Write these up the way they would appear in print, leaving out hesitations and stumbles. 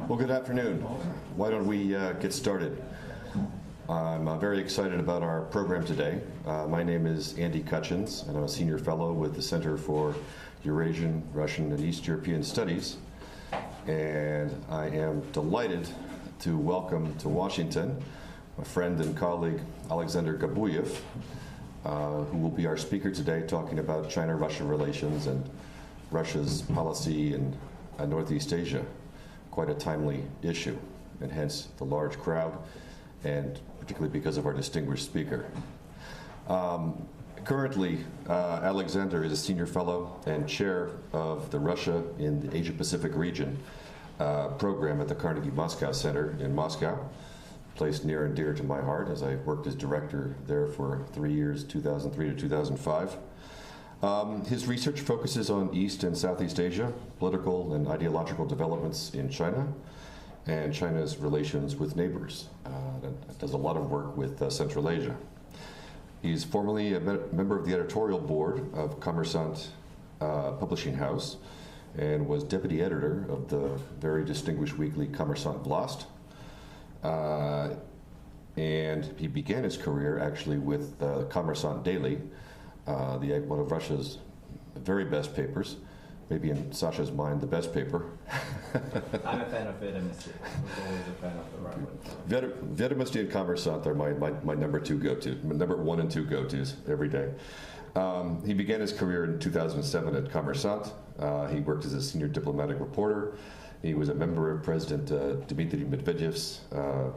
Well, good afternoon. Why don't we get started? I'm very excited about our program today. My name is Andy Cutchins, and I'm a senior fellow with the Center for Eurasian, Russian, and East European Studies. And I am delighted to welcome to Washington my friend and colleague Alexander Gabuev, who will be our speaker today, talking about China-Russia relations and Russia's policy in Northeast Asia. Quite a timely issue, and hence the large crowd, and particularly because of our distinguished speaker. Currently, Alexander is a senior fellow and chair of the Russia in the Asia-Pacific region program at the Carnegie Moscow Center in Moscow, placed near and dear to my heart as I worked as director there for 3 years, 2003 to 2005. His research focuses on East and Southeast Asia, political and ideological developments in China, and China's relations with neighbors. Does a lot of work with Central Asia. He's formerly a member of the editorial board of Kommersant Publishing House and was deputy editor of the very distinguished weekly Kommersant Vlast. And he began his career actually with Kommersant Daily, one of Russia's very best papers, maybe in Sasha's mind, the best paper. I'm a fan of Vedomosti. I was always a fan of the right one. Vedomosti and Kommersant are my number two go-to, number 1 and 2 go-tos every day. He began his career in 2007 at Kommersant. He worked as a senior diplomatic reporter. He was a member of President Dmitry Medvedev's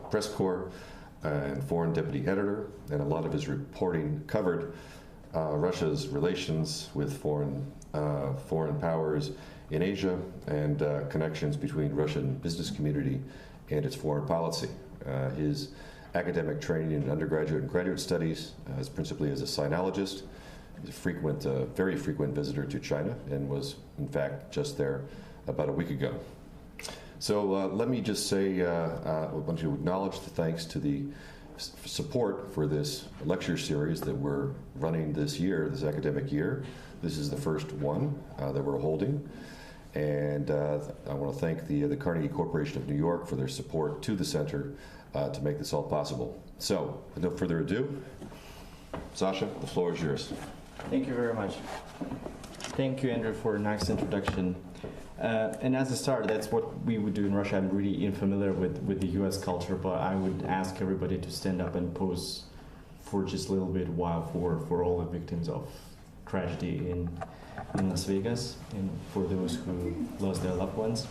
press corps and foreign deputy editor, and a lot of his reporting covered Russia's relations with foreign powers in Asia and connections between Russian business community and its foreign policy. His academic training in undergraduate and graduate studies is principally as a sinologist. He's a very frequent visitor to China and was, in fact, just there about a week ago. So let me just say, I want to acknowledge the thanks to the support for this lecture series that we're running this year, this academic year. This is the first one that we're holding. And I want to thank the Carnegie Corporation of New York for their support to the center to make this all possible. So, with no further ado, Sasha, the floor is yours. Thank you very much. Thank you, Andrew, for a nice introduction. And as a start, that's what we would do in Russia. I'm really unfamiliar with the US culture, but I would ask everybody to stand up and pose for just a little bit while for all the victims of tragedy in Las Vegas and for those who lost their loved ones.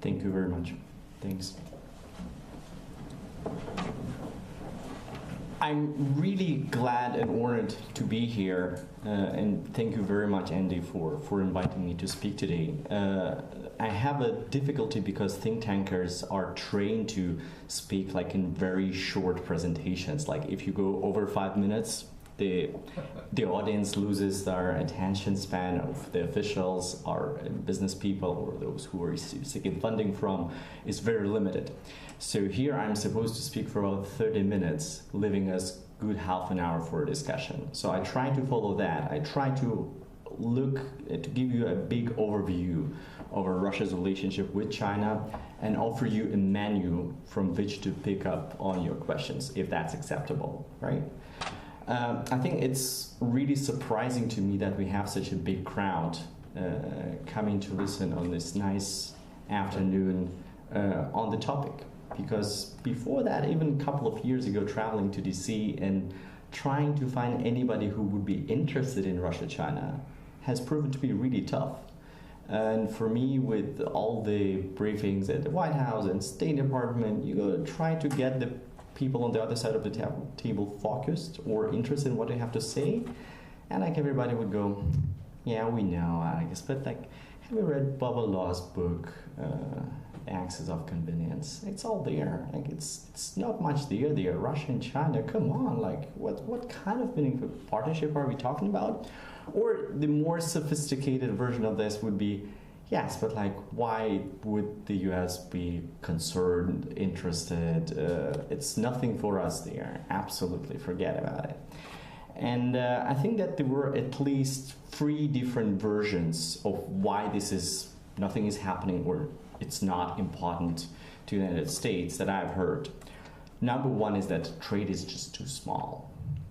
Thank you very much. Thanks. I'm really glad and honored to be here, and thank you very much, Andy, for inviting me to speak today. I have a difficulty because think tankers are trained to speak like in very short presentations. Like if you go over 5 minutes, the audience loses their attention span of the officials or business people or those who are seeking funding from is very limited. So here I'm supposed to speak for about 30 minutes, leaving us good half an hour for a discussion. So I try to follow that. I try to to give you a big overview of Russia's relationship with China and offer you a menu from which to pick up on your questions, if that's acceptable, right? I think it's really surprising to me that we have such a big crowd coming to listen on this nice afternoon on the topic. Because before that, even a couple of years ago, traveling to DC and trying to find anybody who would be interested in Russia-China has proven to be really tough. And for me, with all the briefings at the White House and State Department, you gotta try to get the people on the other side of the table focused or interested in what they have to say. And like everybody would go, yeah, we know, I guess, but like, have you read Bubba Law's book, Axis of Convenience? It's all there. Like it's not much there. Russia and China, come on, like what kind of meaningful partnership are we talking about? Or the more sophisticated version of this would be, yes, but like why would the US be concerned, interested? It's nothing for us there. Absolutely, forget about it. And I think that there were at least 3 different versions of why nothing is happening or it's not important to the United States that I've heard. Number 1 is that trade is just too small.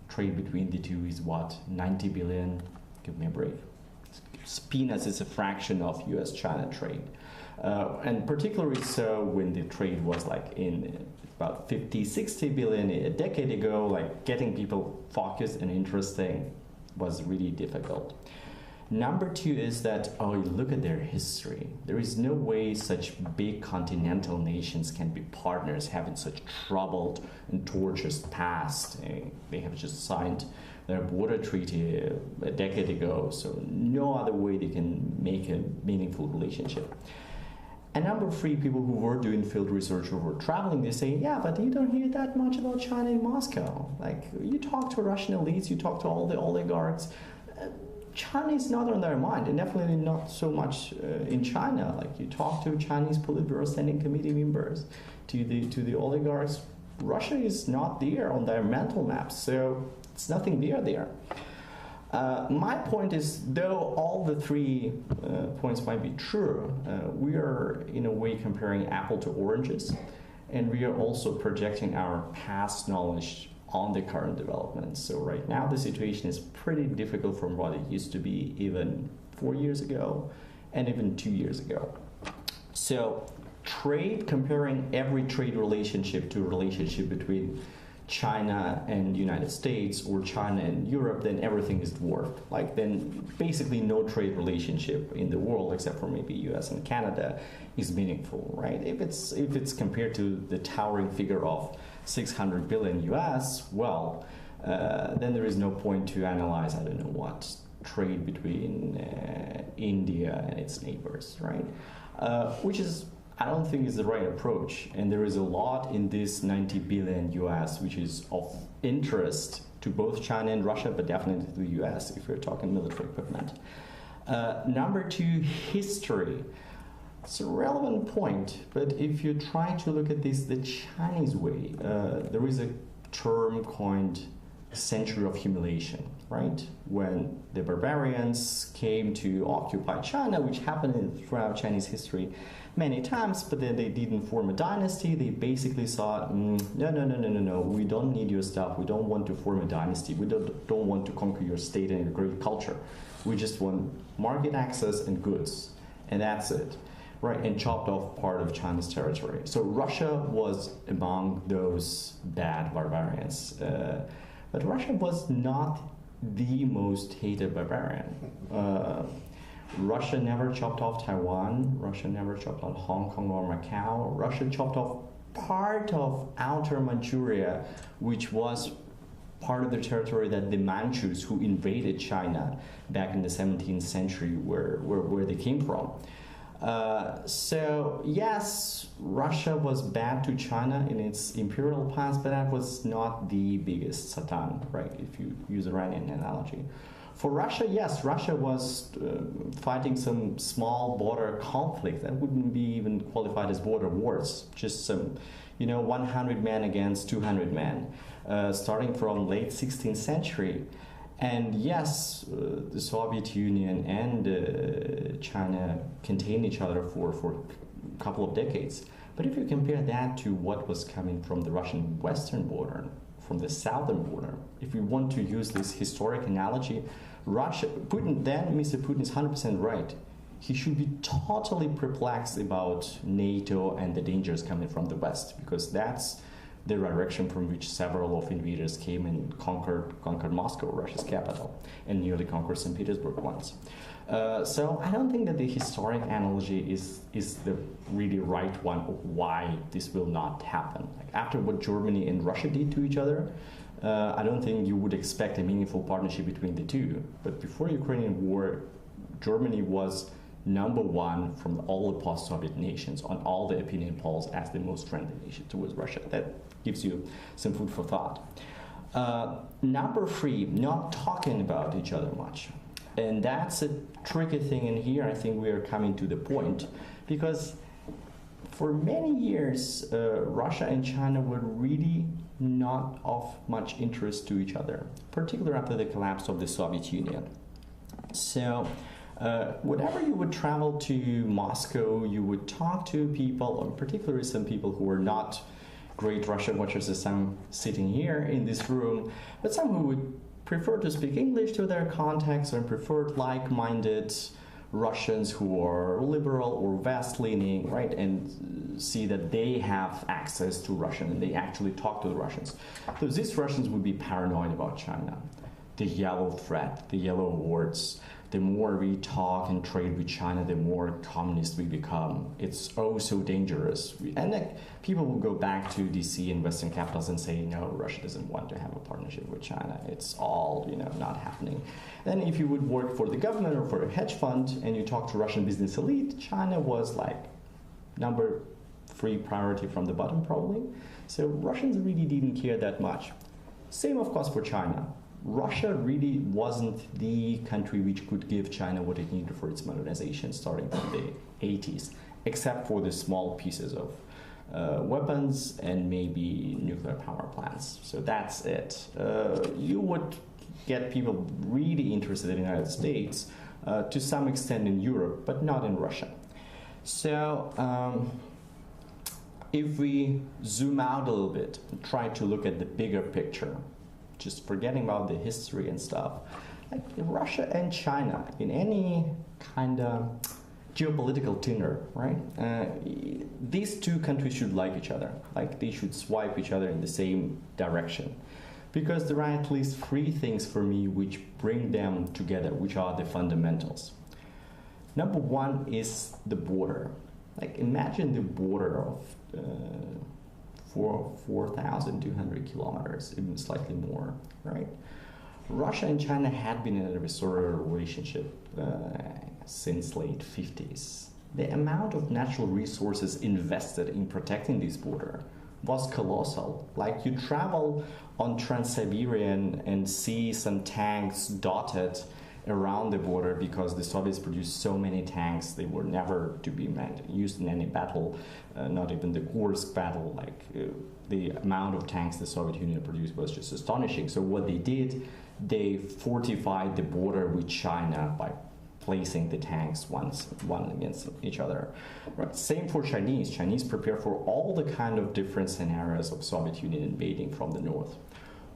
Trade between the two is what, 90 billion? Give me a break. Peanuts is a fraction of US-China trade. And particularly so when the trade was like in about 50, 60 billion a decade ago, like getting people focused and interesting was really difficult. Number 2 is that, you look at their history. There is no way such big continental nations can be partners having such troubled and tortuous past. They have just signed their border treaty a decade ago, so no other way they can make a meaningful relationship. And number 3, people who were doing field research or were traveling, they say, yeah, but you don't hear that much about China in Moscow. Like, you talk to Russian elites, you talk to all the oligarchs, China is not on their mind, and definitely not so much in China. Like, you talk to Chinese Politburo Standing Committee members, to the oligarchs, Russia is not there on their mental maps, so it's nothing there. My point is, though all the 3 points might be true, we are in a way comparing apple to oranges, and we are also projecting our past knowledge on the current developments. So right now the situation is pretty difficult from what it used to be even 4 years ago and even 2 years ago. So trade, comparing every trade relationship to a relationship between China and the United States or China and Europe, then everything is dwarfed. Like, then basically no trade relationship in the world, except for maybe US and Canada, is meaningful, right? If it's compared to the towering figure of 600 billion US, well, then there is no point to analyze, I don't know what, trade between India and its neighbors, right? Which is, I don't think is the right approach. And there is a lot in this 90 billion US which is of interest to both China and Russia, but definitely to the US if we're talking military equipment. Number 2, history. It's a relevant point, but if you try to look at this the Chinese way, there is a term coined century of humiliation, right? When the barbarians came to occupy China, which happened throughout Chinese history many times, but then they didn't form a dynasty. They basically thought, no, we don't need your stuff. We don't want to form a dynasty. We don't want to conquer your state and your great culture. We just want market access and goods, and that's it. Right, and chopped off part of China's territory. So Russia was among those bad barbarians. But Russia was not the most hated barbarian. Russia never chopped off Taiwan. Russia never chopped off Hong Kong or Macau. Russia chopped off part of outer Manchuria, which was part of the territory that the Manchus, who invaded China back in the 17th century, where they came from. So yes, Russia was bad to China in its imperial past, but that was not the biggest Satan, right, if you use a Iranian analogy. For Russia, yes, Russia was fighting some small border conflict that wouldn't be even qualified as border wars, just some, 100 men against 200 men, starting from late 16th century. And yes, the Soviet Union and China contained each other for a couple of decades. But if you compare that to what was coming from the Russian western border, from the southern border, if we want to use this historic analogy, Mr. Putin is 100% right. He should be totally perplexed about NATO and the dangers coming from the West, because that's the direction from which several of invaders came and conquered Moscow, Russia's capital, and nearly conquered St. Petersburg once. So I don't think that the historic analogy is the really right one of why this will not happen. Like, after what Germany and Russia did to each other, I don't think you would expect a meaningful partnership between the two. But before Ukrainian war, Germany was #1 from all the post-Soviet nations on all the opinion polls as the most friendly nation towards Russia. That gives you some food for thought. Number 3, not talking about each other much. And that's a tricky thing in here. I think we are coming to the point, because For many years, Russia and China were really not of much interest to each other, particularly after the collapse of the Soviet Union. So, whenever you would travel to Moscow, you would talk to people, particularly some people who were not great Russian watchers, as some sitting here in this room, but some who would prefer to speak English to their context and preferred like-minded Russians who are liberal or West-leaning, right, and see that they have access to Russian and they actually talk to the Russians. So these Russians would be paranoid about China, the yellow threat, the yellow hordes. The more we talk and trade with China, the more communist we become. It's oh so dangerous. And people will go back to DC and Western capitals and say, no, Russia doesn't want to have a partnership with China. It's all, not happening. Then if you would work for the government or for a hedge fund and you talk to Russian business elite, China was like number 3 priority from the bottom probably. So Russians really didn't care that much. Same of course for China. Russia really wasn't the country which could give China what it needed for its modernization starting from the 80s, except for the small pieces of weapons and maybe nuclear power plants. So that's it. You would get people really interested in the United States to some extent in Europe, but not in Russia. So if we zoom out a little bit and try to look at the bigger picture, just forgetting about the history and stuff, like Russia and China in any kind of geopolitical tenor, right? These two countries should like each other, like they should swipe each other in the same direction, because there are at least 3 things for me which bring them together, which are the fundamentals. Number 1 is the border. Like imagine the border of 4,200 kilometers, even slightly more, right? Russia and China had been in a adversarial relationship since late 50s. The amount of natural resources invested in protecting this border was colossal. Like you travel on Trans-Siberian and see some tanks dotted around the border because the Soviets produced so many tanks, they were never to be used in any battle, not even the Kursk battle. The amount of tanks the Soviet Union produced was just astonishing. So what they did, they fortified the border with China by placing the tanks one against each other. Right. Same for Chinese. Chinese prepare for all the kind of different scenarios of Soviet Union invading from the north.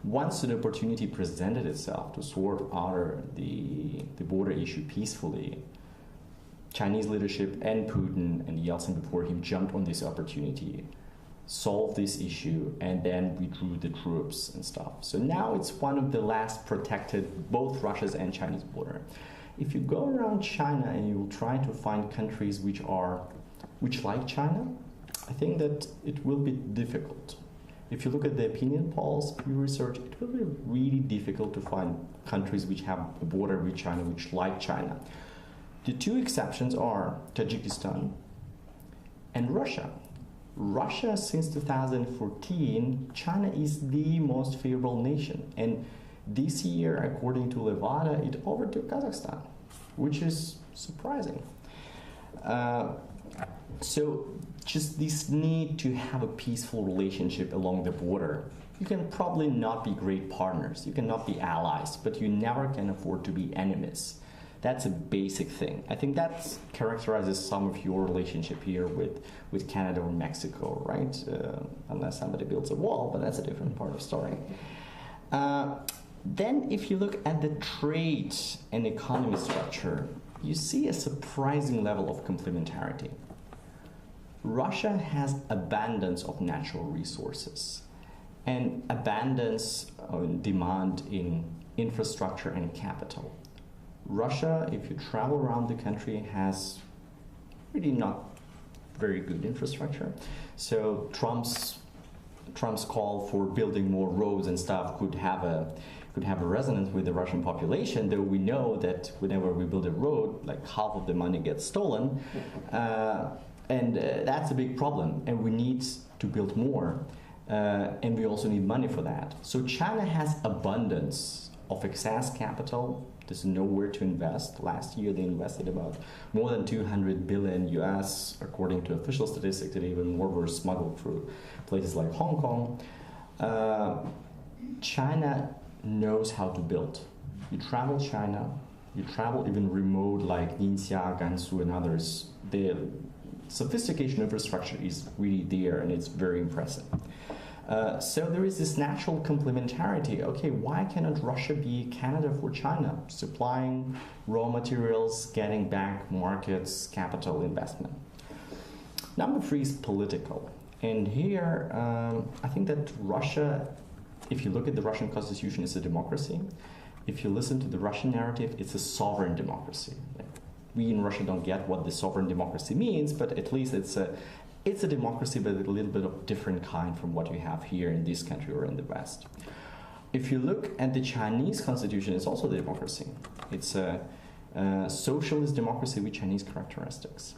Once an opportunity presented itself to sort out the border issue peacefully, Chinese leadership and Putin and Yeltsin before him jumped on this opportunity, solved this issue, and then withdrew the troops and stuff. So now it's one of the last protected, both Russia's and Chinese border. If you go around China and you try to find countries which like China, I think that it will be difficult. If you look at the opinion polls, Pew Research, it will be really difficult to find countries which have a border with China, which like China. The 2 exceptions are Tajikistan and Russia. Russia, since 2014, China is the most favorable nation. And this year, according to Levada, it overtook Kazakhstan, which is surprising. So just this need to have a peaceful relationship along the border. You can probably not be great partners, you cannot be allies, but you never can afford to be enemies. That's a basic thing. I think that characterizes some of your relationship here with Canada or Mexico, right? Unless somebody builds a wall, but that's a different part of the story. Then if you look at the trade and economy structure, you see a surprising level of complementarity. Russia has abundance of natural resources and abundance of demand in infrastructure and capital. Russia, if you travel around the country, has really not very good infrastructure. So Trump's call for building more roads and stuff could have a resonance with the Russian population, though we know that whenever we build a road, like half of the money gets stolen. And that's a big problem, and we need to build more, and we also need money for that. So China has abundance of excess capital, There's nowhere to invest. Last year they invested about more than 200 billion US, according to official statistics, and even more were smuggled through places like Hong Kong. China knows how to build. You travel China, you travel even remote like Ningxia, Gansu, and others. The sophistication infrastructure is really there, and it's very impressive. So there is this natural complementarity. Okay, why cannot Russia be Canada for China, supplying raw materials, getting back markets, capital investment? Number 3 is political. And here, I think that Russia, if you look at the Russian constitution, it's a democracy. If you listen to the Russian narrative, it's a sovereign democracy. We in Russia don't get what the sovereign democracy means, but at least it's a democracy, but a little bit of different kind from what you have here in this country or in the West. If you look at the Chinese constitution, it's also a democracy. It's a socialist democracy with Chinese characteristics.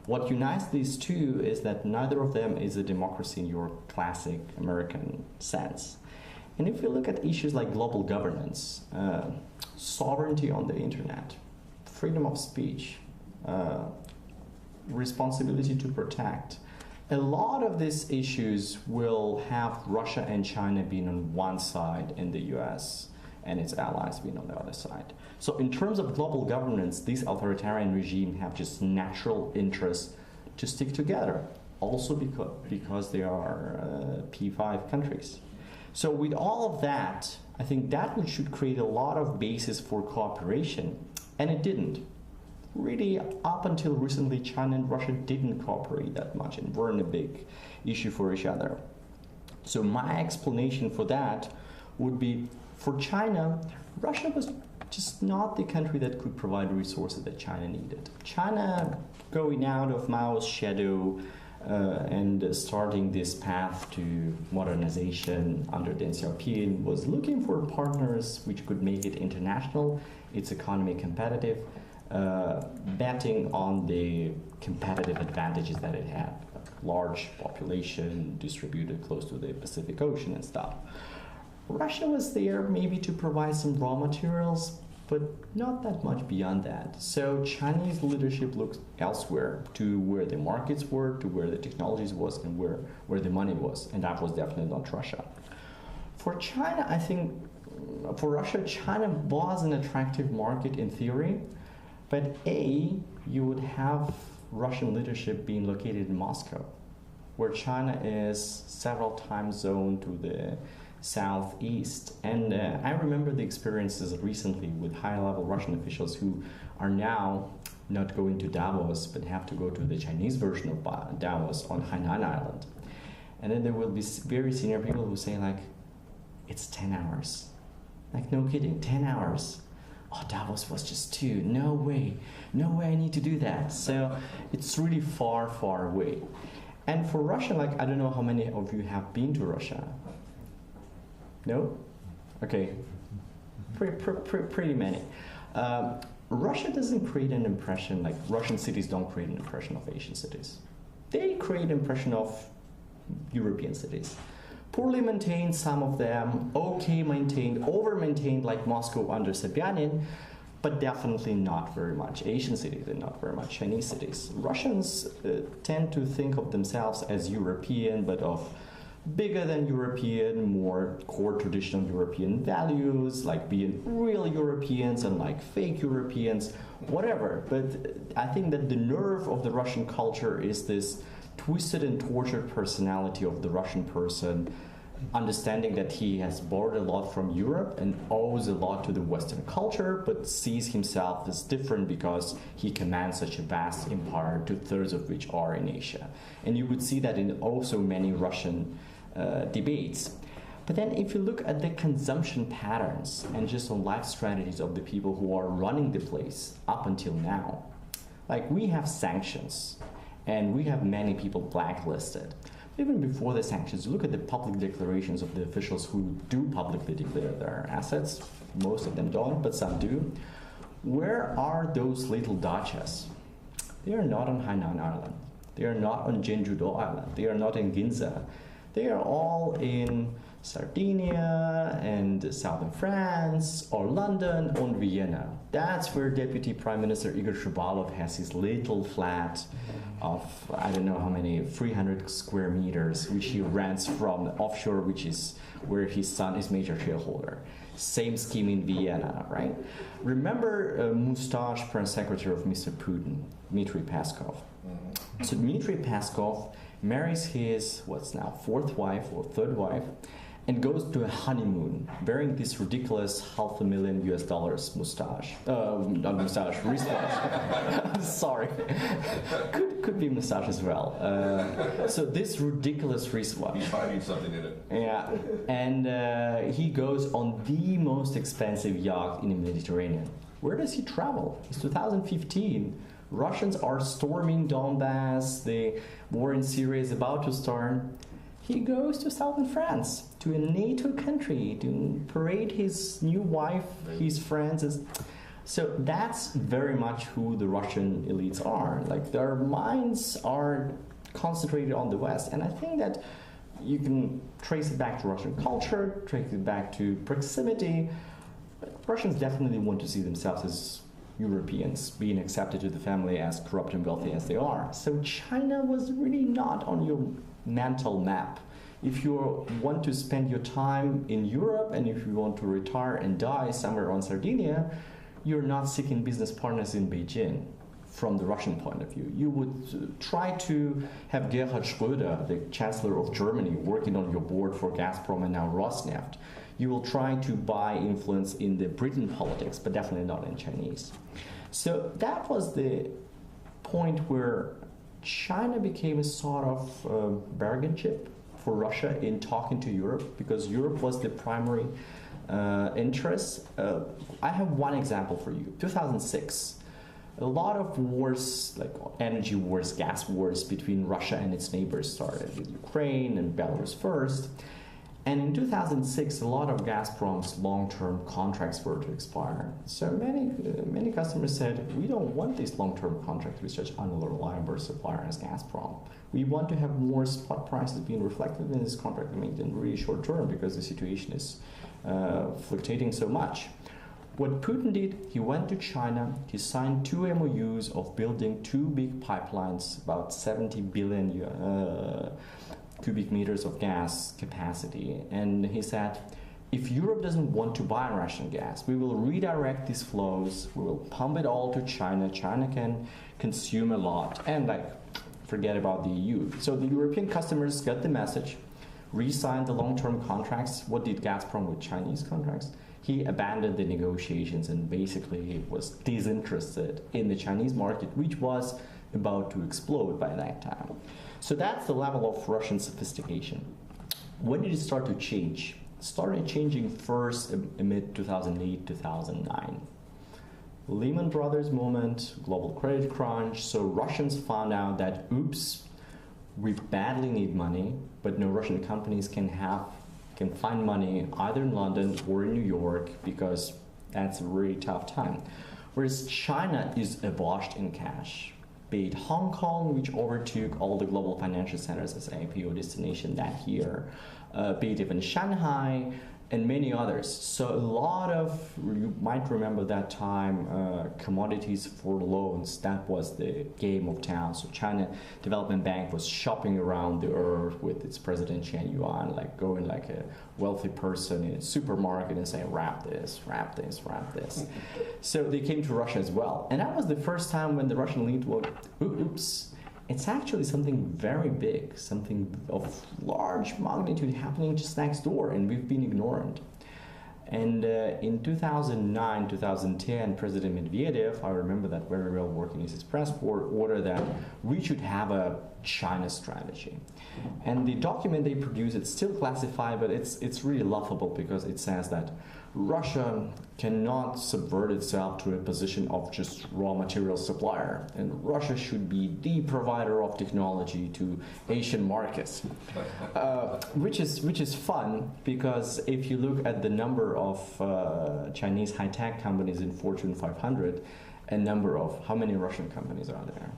What unites these two is that neither of them is a democracy in your classic American sense. And if you look at issues like global governance, sovereignty on the internet, freedom of speech, responsibility to protect, a lot of these issues will have Russia and China being on one side and the US and its allies being on the other side. So in terms of global governance, these authoritarian regimes have just natural interest to stick together, also because they are P5 countries. So with all of that, I think that should create a lot of basis for cooperation, and it didn't. Really, up until recently, China and Russia didn't cooperate that much and weren't a big issue for each other. So my explanation for that would be, for China, Russia was just not the country that could provide resources that China needed. China, going out of Mao's shadow and starting this path to modernization under Deng Xiaoping, was looking for partners which could make it international, its economy competitive, betting on the competitive advantages that it had, large population distributed close to the Pacific Ocean and stuff. Russia was there maybe to provide some raw materials, but not that much beyond that. So Chinese leadership looked elsewhere, to where the markets were, to where the technologies was, and where the money was, and that was definitely not Russia. For China, I think, for Russia, China was an attractive market in theory, but you would have Russian leadership being located in Moscow, where China is several time zones to the southeast. And I remember the experiences recently with high-level Russian officials who are now not going to Davos, but have to go to the Chinese version of Davos on Hainan Island. And then there will be very senior people who say, like, it's 10 hours. Like, no kidding, 10 hours. Oh, Davos was just 2. No way I need to do that. So it's really far, far away. And for Russia, like, I don't know how many of you have been to Russia. No? Okay. Pretty many. Russia doesn't create an impression, like Russian cities don't create an impression of Asian cities. They create an impression of European cities. Poorly maintained, some of them, okay maintained, over-maintained like Moscow under Sobyanin, but definitely not very much Asian cities and not very much Chinese cities. Russians tend to think of themselves as European, but of bigger than European, more core traditional European values, like being real Europeans and like fake Europeans, whatever. But I think that the nerve of the Russian culture is this twisted and tortured personality of the Russian person, understanding that he has borrowed a lot from Europe and owes a lot to the Western culture, but sees himself as different because he commands such a vast empire, 2/3 of which are in Asia. And you would see that in also many Russian debates. But then if you look at the consumption patterns and just on life strategies of the people who are running the place up until now, like we have sanctions and we have many people blacklisted. Even before the sanctions, you look at the public declarations of the officials who do publicly declare their assets. Most of them don't, but some do. Where are those little dachas? They are not on Hainan Island. They are not on Jeonju-do Island. They are not in Ginza. They are all in Sardinia and southern France or London or Vienna. That's where Deputy Prime Minister Igor Shubalov has his little flat of, I don't know how many, 300 square meters, which he rents from offshore, which is where his son is major shareholder. Same scheme in Vienna, right? Remember Mustache Press Secretary of Mr. Putin, Dmitry Peskov. So Dmitry Peskov marries his, what's now, fourth wife or third wife, and goes to a honeymoon wearing this ridiculous $500,000 mustache. Not mustache, wristwatch. Sorry. Could be mustache as well. So this ridiculous wristwatch. He's finding something in it. Yeah. And he goes on the most expensive yacht in the Mediterranean. Where does he travel? It's 2015. Russians are storming Donbass. The war in Syria is about to start. He goes to southern France, to a NATO country, to parade his new wife, his friends. So that's very much who the Russian elites are. Like, their minds are concentrated on the West. And I think that you can trace it back to Russian culture, trace it back to proximity. Russians definitely want to see themselves as Europeans, being accepted to the family as corrupt and wealthy as they are. So China was really not on your mental map. If you want to spend your time in Europe and if you want to retire and die somewhere on Sardinia, you're not seeking business partners in Beijing from the Russian point of view. You would try to have Gerhard Schröder, the Chancellor of Germany, working on your board for Gazprom and now Rosneft. You will try to buy influence in the Britain politics, but definitely not in Chinese. So that was the point where China became a sort of bargain chip for Russia in talking to Europe, because Europe was the primary interest. I have one example for you. 2006, a lot of wars, like energy wars, gas wars between Russia and its neighbors started, with Ukraine and Belarus first. And in 2006, a lot of Gazprom's long-term contracts were to expire. So many customers said, we don't want these long-term contracts with such unreliable supplier as Gazprom. We want to have more spot prices being reflected in this contract in really short term, because the situation is fluctuating so much. What Putin did, he went to China, he signed 2 MOUs of building 2 big pipelines, about 70 billion cubic meters of gas capacity. And he said, if Europe doesn't want to buy Russian gas, we will redirect these flows, we will pump it all to China. China can consume a lot, and forget about the EU. So the European customers got the message, re-signed the long-term contracts. What did Gazprom with Chinese contracts? He abandoned the negotiations and basically was disinterested in the Chinese market, which was about to explode by that time. So that's the level of Russian sophistication. When did it start to change? It started changing first amid 2008, 2009. Lehman Brothers moment, global credit crunch. So Russians found out that, oops, we badly need money, but no Russian companies can find money either in London or in New York, because that's a really tough time. Whereas China is awash in cash. Be it Hong Kong, which overtook all the global financial centers as an IPO destination that year, be it even Shanghai, and many others. So a lot of, you might remember that time, commodities for loans, that was the game of town. So China Development Bank was shopping around the earth with its president Chen Yuan, like going like a wealthy person in a supermarket and saying, wrap this, wrap this, wrap this. So they came to Russia as well. And that was the first time when the Russian elite were, oops, it's actually something very big, something of large magnitude happening just next door, and we've been ignorant. And in 2009, 2010, President Medvedev, I remember that very well, working as his press corps, ordered that we should have a China strategy. And the document they produced, it's still classified, but it's really laughable, because it says that Russia cannot subvert itself to a position of just raw material supplier, and Russia should be the provider of technology to Asian markets, which is fun, because if you look at the number of Chinese high-tech companies in Fortune 500, a number of how many Russian companies are there?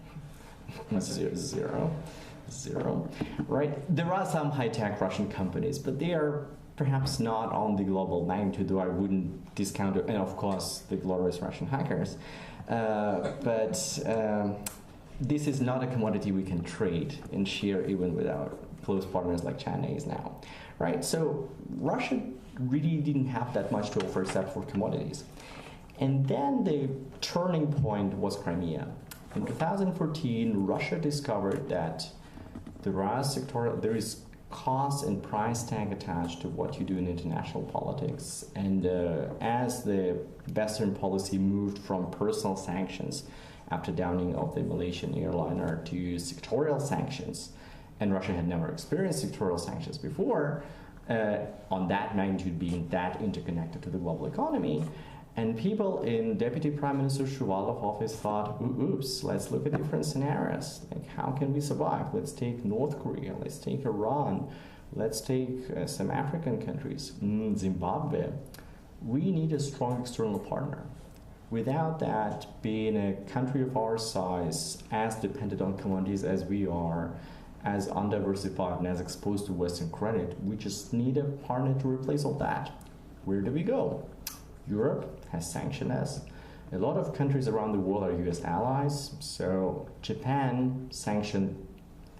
Zero, right? There are some high-tech Russian companies, but they are perhaps not on the global magnitude, though I wouldn't discount it, and of course the glorious Russian hackers. But this is not a commodity we can trade and share even with our close partners like China is now, right? So Russia really didn't have that much to offer except for commodities. And then the turning point was Crimea. In 2014, Russia discovered that there is cost and price tag attached to what you do in international politics. And as the Western policy moved from personal sanctions after downing of the Malaysian airliner to sectorial sanctions, and Russia had never experienced sectorial sanctions before, on that magnitude being that interconnected to the global economy, and people in Deputy Prime Minister Shuvalov's office thought, oops, let's look at different scenarios. Like, how can we survive? Let's take North Korea, let's take Iran, let's take some African countries, Zimbabwe. We need a strong external partner. Without that, being a country of our size, as dependent on commodities as we are, as undiversified and as exposed to Western credit, we just need a partner to replace all that. Where do we go? Europe has sanctioned us. A lot of countries around the world are US allies. So Japan sanctioned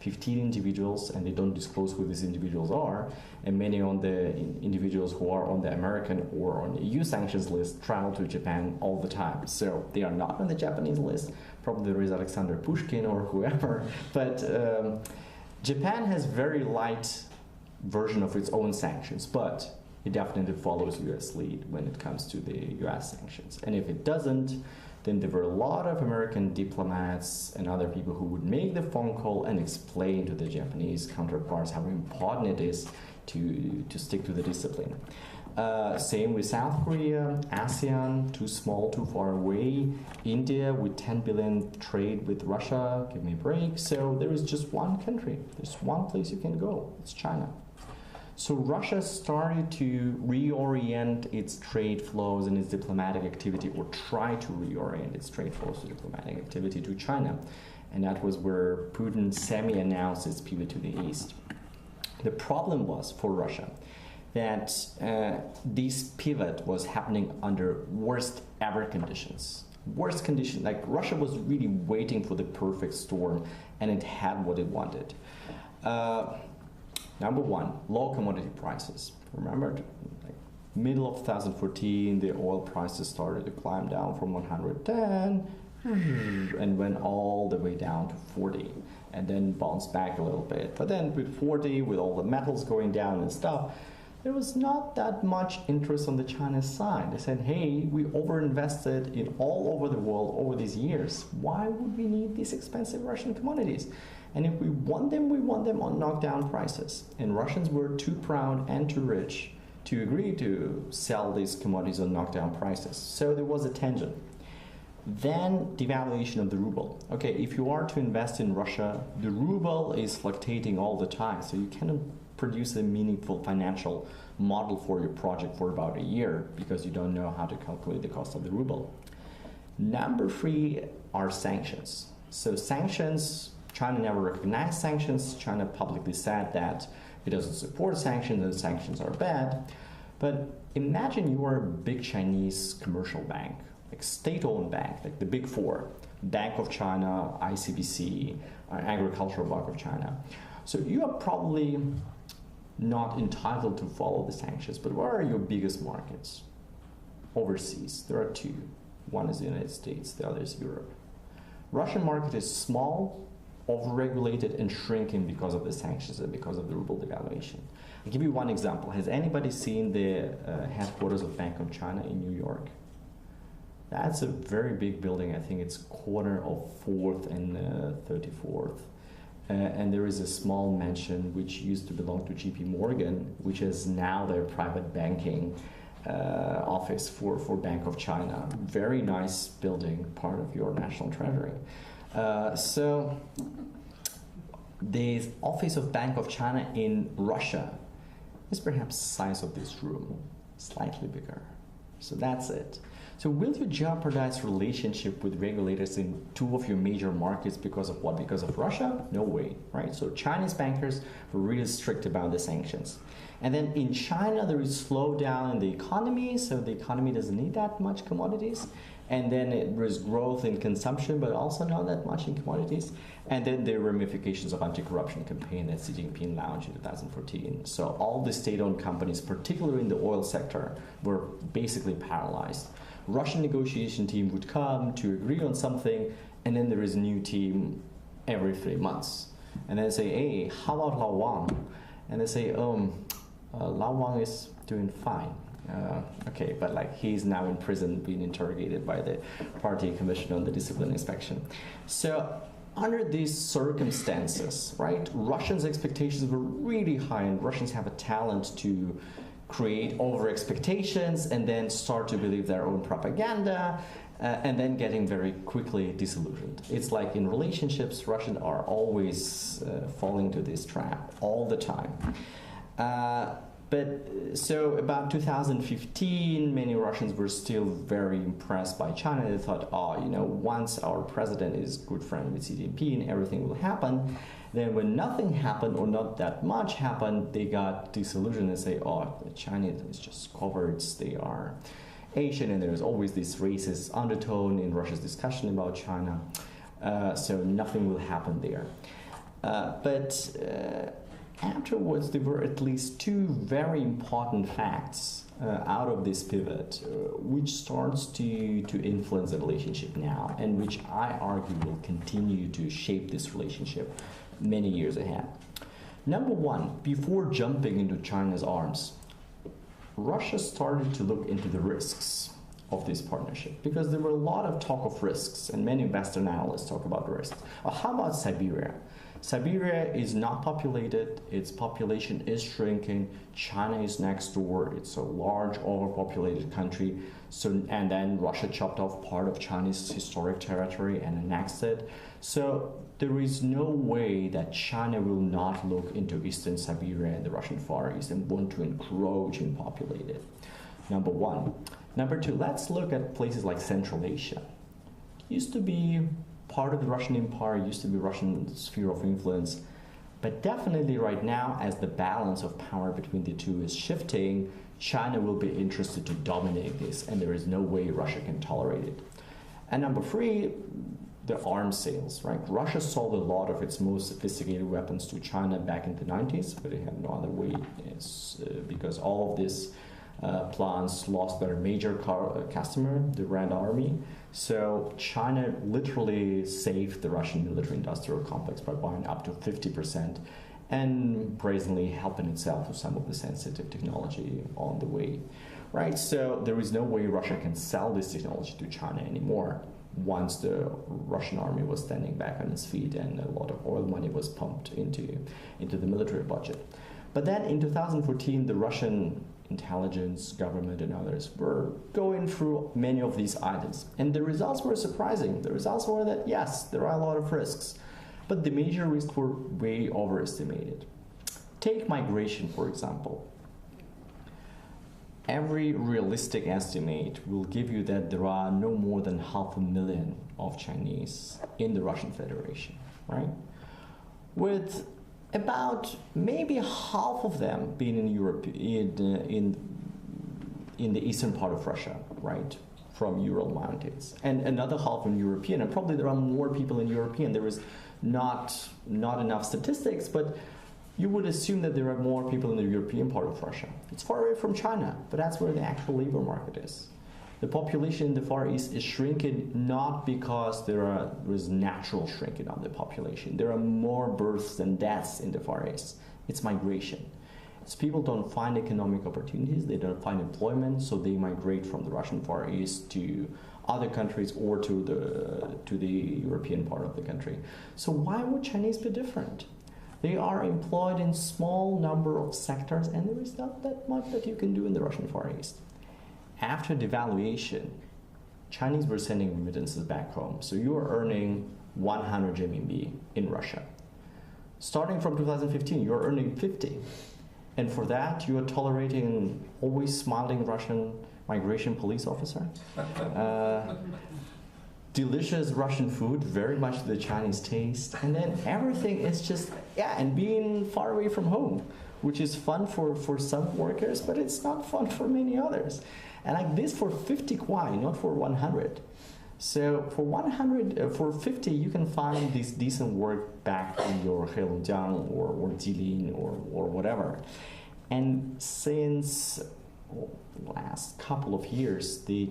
15 individuals, and they don't disclose who these individuals are. And many of the individuals who are on the American or on the EU sanctions list travel to Japan all the time. So they are not on the Japanese list. Probably there is Alexander Pushkin or whoever. But Japan has very light version of its own sanctions, but it definitely follows US lead when it comes to the US sanctions. And if it doesn't, then there were a lot of American diplomats and other people who would make the phone call and explain to the Japanese counterparts how important it is to stick to the discipline. Same with South Korea, ASEAN, too small, too far away. India with 10 billion trade with Russia, give me a break. So there is just one country, there's one place you can go, it's China. So Russia started to reorient its trade flows and its diplomatic activity, or try to reorient its trade flows to diplomatic activity to China. And that was where Putin semi-announced its pivot to the east. The problem was for Russia that this pivot was happening under worst ever conditions. Worst conditions, like Russia was really waiting for the perfect storm, and it had what it wanted. Number one, low commodity prices. Remember, like middle of 2014, the oil prices started to climb down from 110 and went all the way down to 40, and then bounced back a little bit. But then with 40, with all the metals going down and stuff, there was not that much interest on the Chinese side. They said, hey, we overinvested in all over the world over these years. Why would we need these expensive Russian commodities? And if we want them on knockdown prices. And Russians were too proud and too rich to agree to sell these commodities on knockdown prices. So there was a tension. Then devaluation of the ruble. Okay, if you are to invest in Russia, the ruble is fluctuating all the time, so you cannot produce a meaningful financial model for your project for about a year because you don't know how to calculate the cost of the ruble. Number three are sanctions. So sanctions, China never recognized sanctions. China publicly said that it doesn't support sanctions and sanctions are bad. But imagine you are a big Chinese commercial bank, like state-owned bank, like the big four, Bank of China, ICBC, Agricultural Bank of China. So you are probably not entitled to follow the sanctions, but what are your biggest markets? Overseas, there are two. One is the United States, the other is Europe. Russian market is small, overregulated, and shrinking because of the sanctions and because of the ruble devaluation. I'll give you one example. Has anybody seen the headquarters of Bank of China in New York? That's a very big building. I think it's corner of 4th and 34th. And there is a small mansion which used to belong to JP Morgan, which is now their private banking office for Bank of China. Very nice building, part of your national treasury. So the office of Bank of China in Russia is perhaps the size of this room, slightly bigger. So that's it. So will you jeopardize relationship with regulators in two of your major markets because of what? Because of Russia? No way, right? So Chinese bankers were really strict about the sanctions. And then in China, there is slowdown in the economy, so the economy doesn't need that much commodities. And then there is growth in consumption, but also not that much in commodities. And then the ramifications of anti-corruption campaign that Xi Jinping launched in 2014. So all the state-owned companies, particularly in the oil sector, were basically paralyzed. Russian negotiation team would come to agree on something, and then there is a new team every 3 months. And then say, hey, how about Lao Wang? And they say, Lao Wang is doing fine. Okay, but like he's now in prison being interrogated by the party commission on the discipline inspection. So under these circumstances, right, Russians' expectations were really high, and Russians have a talent to create over expectations and then start to believe their own propaganda and then getting very quickly disillusioned. It's like in relationships, Russians are always falling to this trap all the time. But so about 2015, many Russians were still very impressed by China. They thought, oh, you know, once our president is good friend with Xi Jinping, everything will happen. Then when nothing happened or not that much happened, they got disillusioned and say, oh, China is just cowards, they are Asian, and there's always this racist undertone in Russia's discussion about China. So nothing will happen there. But afterwards, there were at least two very important facts out of this pivot, which starts to influence the relationship now, and which I argue will continue to shape this relationship many years ahead. Number one, before jumping into China's arms, Russia started to look into the risks of this partnership, because there were a lot of talk of risks, and many Western analysts talk about risks. How about Siberia? Siberia is not populated, its population is shrinking, China is next door, it's a large overpopulated country, and then Russia chopped off part of Chinese historic territory and annexed it. So there is no way that China will not look into Eastern Siberia and the Russian Far East and want to encroach and populate it. Number one. Number two, let's look at places like Central Asia. Used to be part of the Russian Empire, used to be Russian sphere of influence, but definitely right now, as the balance of power between the two is shifting, China will be interested to dominate this, and there is no way Russia can tolerate it. And number three, the arms sales, right? Russia sold a lot of its most sophisticated weapons to China back in the 90s, but it had no other way, because all of these plants lost their major customer, the Red Army. So China literally saved the Russian military-industrial complex by buying up to 50% and brazenly helping itself with some of the sensitive technology on the way, right? So there is no way Russia can sell this technology to China anymore once the Russian army was standing back on its feet and a lot of oil money was pumped into the military budget. But then in 2014, the Russian intelligence, government, and others were going through many of these items. And the results were surprising. The results were that, yes, there are a lot of risks, but the major risks were way overestimated. Take migration, for example. Every realistic estimate will give you that there are no more than 500,000 of Chinese in the Russian Federation, right? With about maybe half of them being in Europe, in the eastern part of Russia, right, from Ural Mountains, and another half in European, and probably there are more people in European. There is not enough statistics, but you would assume that there are more people in the European part of Russia. It's far away from China, but that's where the actual labor market is. The population in the Far East is shrinking not because there is natural shrinking of the population. There are more births than deaths in the Far East. It's migration. It's people don't find economic opportunities, they don't find employment, so they migrate from the Russian Far East to other countries or to the European part of the country. So why would Chinese be different? They are employed in small number of sectors, and there is not that much that you can do in the Russian Far East. After devaluation, Chinese were sending remittances back home. So you are earning 100 RMB in Russia. Starting from 2015, you are earning 50. And for that, you are tolerating always smiling Russian migration police officer. Delicious Russian food, very much the Chinese taste, and then everything is just, and being far away from home, which is fun for some workers, but it's not fun for many others. And like this for 50 kwai, not for 100. So for 50, you can find this decent work back in your Heilongjiang or Jilin or whatever. And since last couple of years, the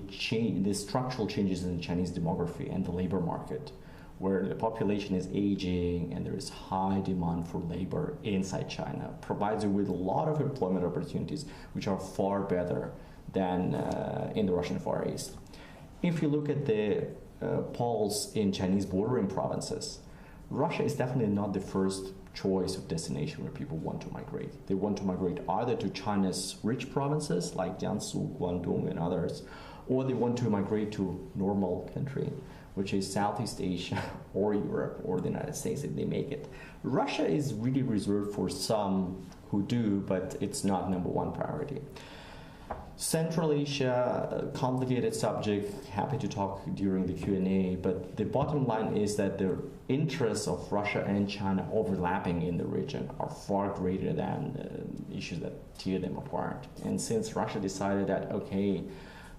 structural changes in the Chinese demography and the labor market, where the population is aging and there is high demand for labor inside China, provides you with a lot of employment opportunities, which are far better than in the Russian Far East. If you look at the polls in Chinese bordering provinces, Russia is definitely not the first choice of destination where people want to migrate. They want to migrate either to China's rich provinces like Jiangsu, Guangdong, and others, or they want to migrate to normal country, which is Southeast Asia or Europe or the United States if they make it. Russia is really reserved for some who do, but it's not number one priority. Central Asia, complicated subject, happy to talk during the Q&A, but the bottom line is that the interests of Russia and China overlapping in the region are far greater than issues that tear them apart. And since Russia decided that, okay,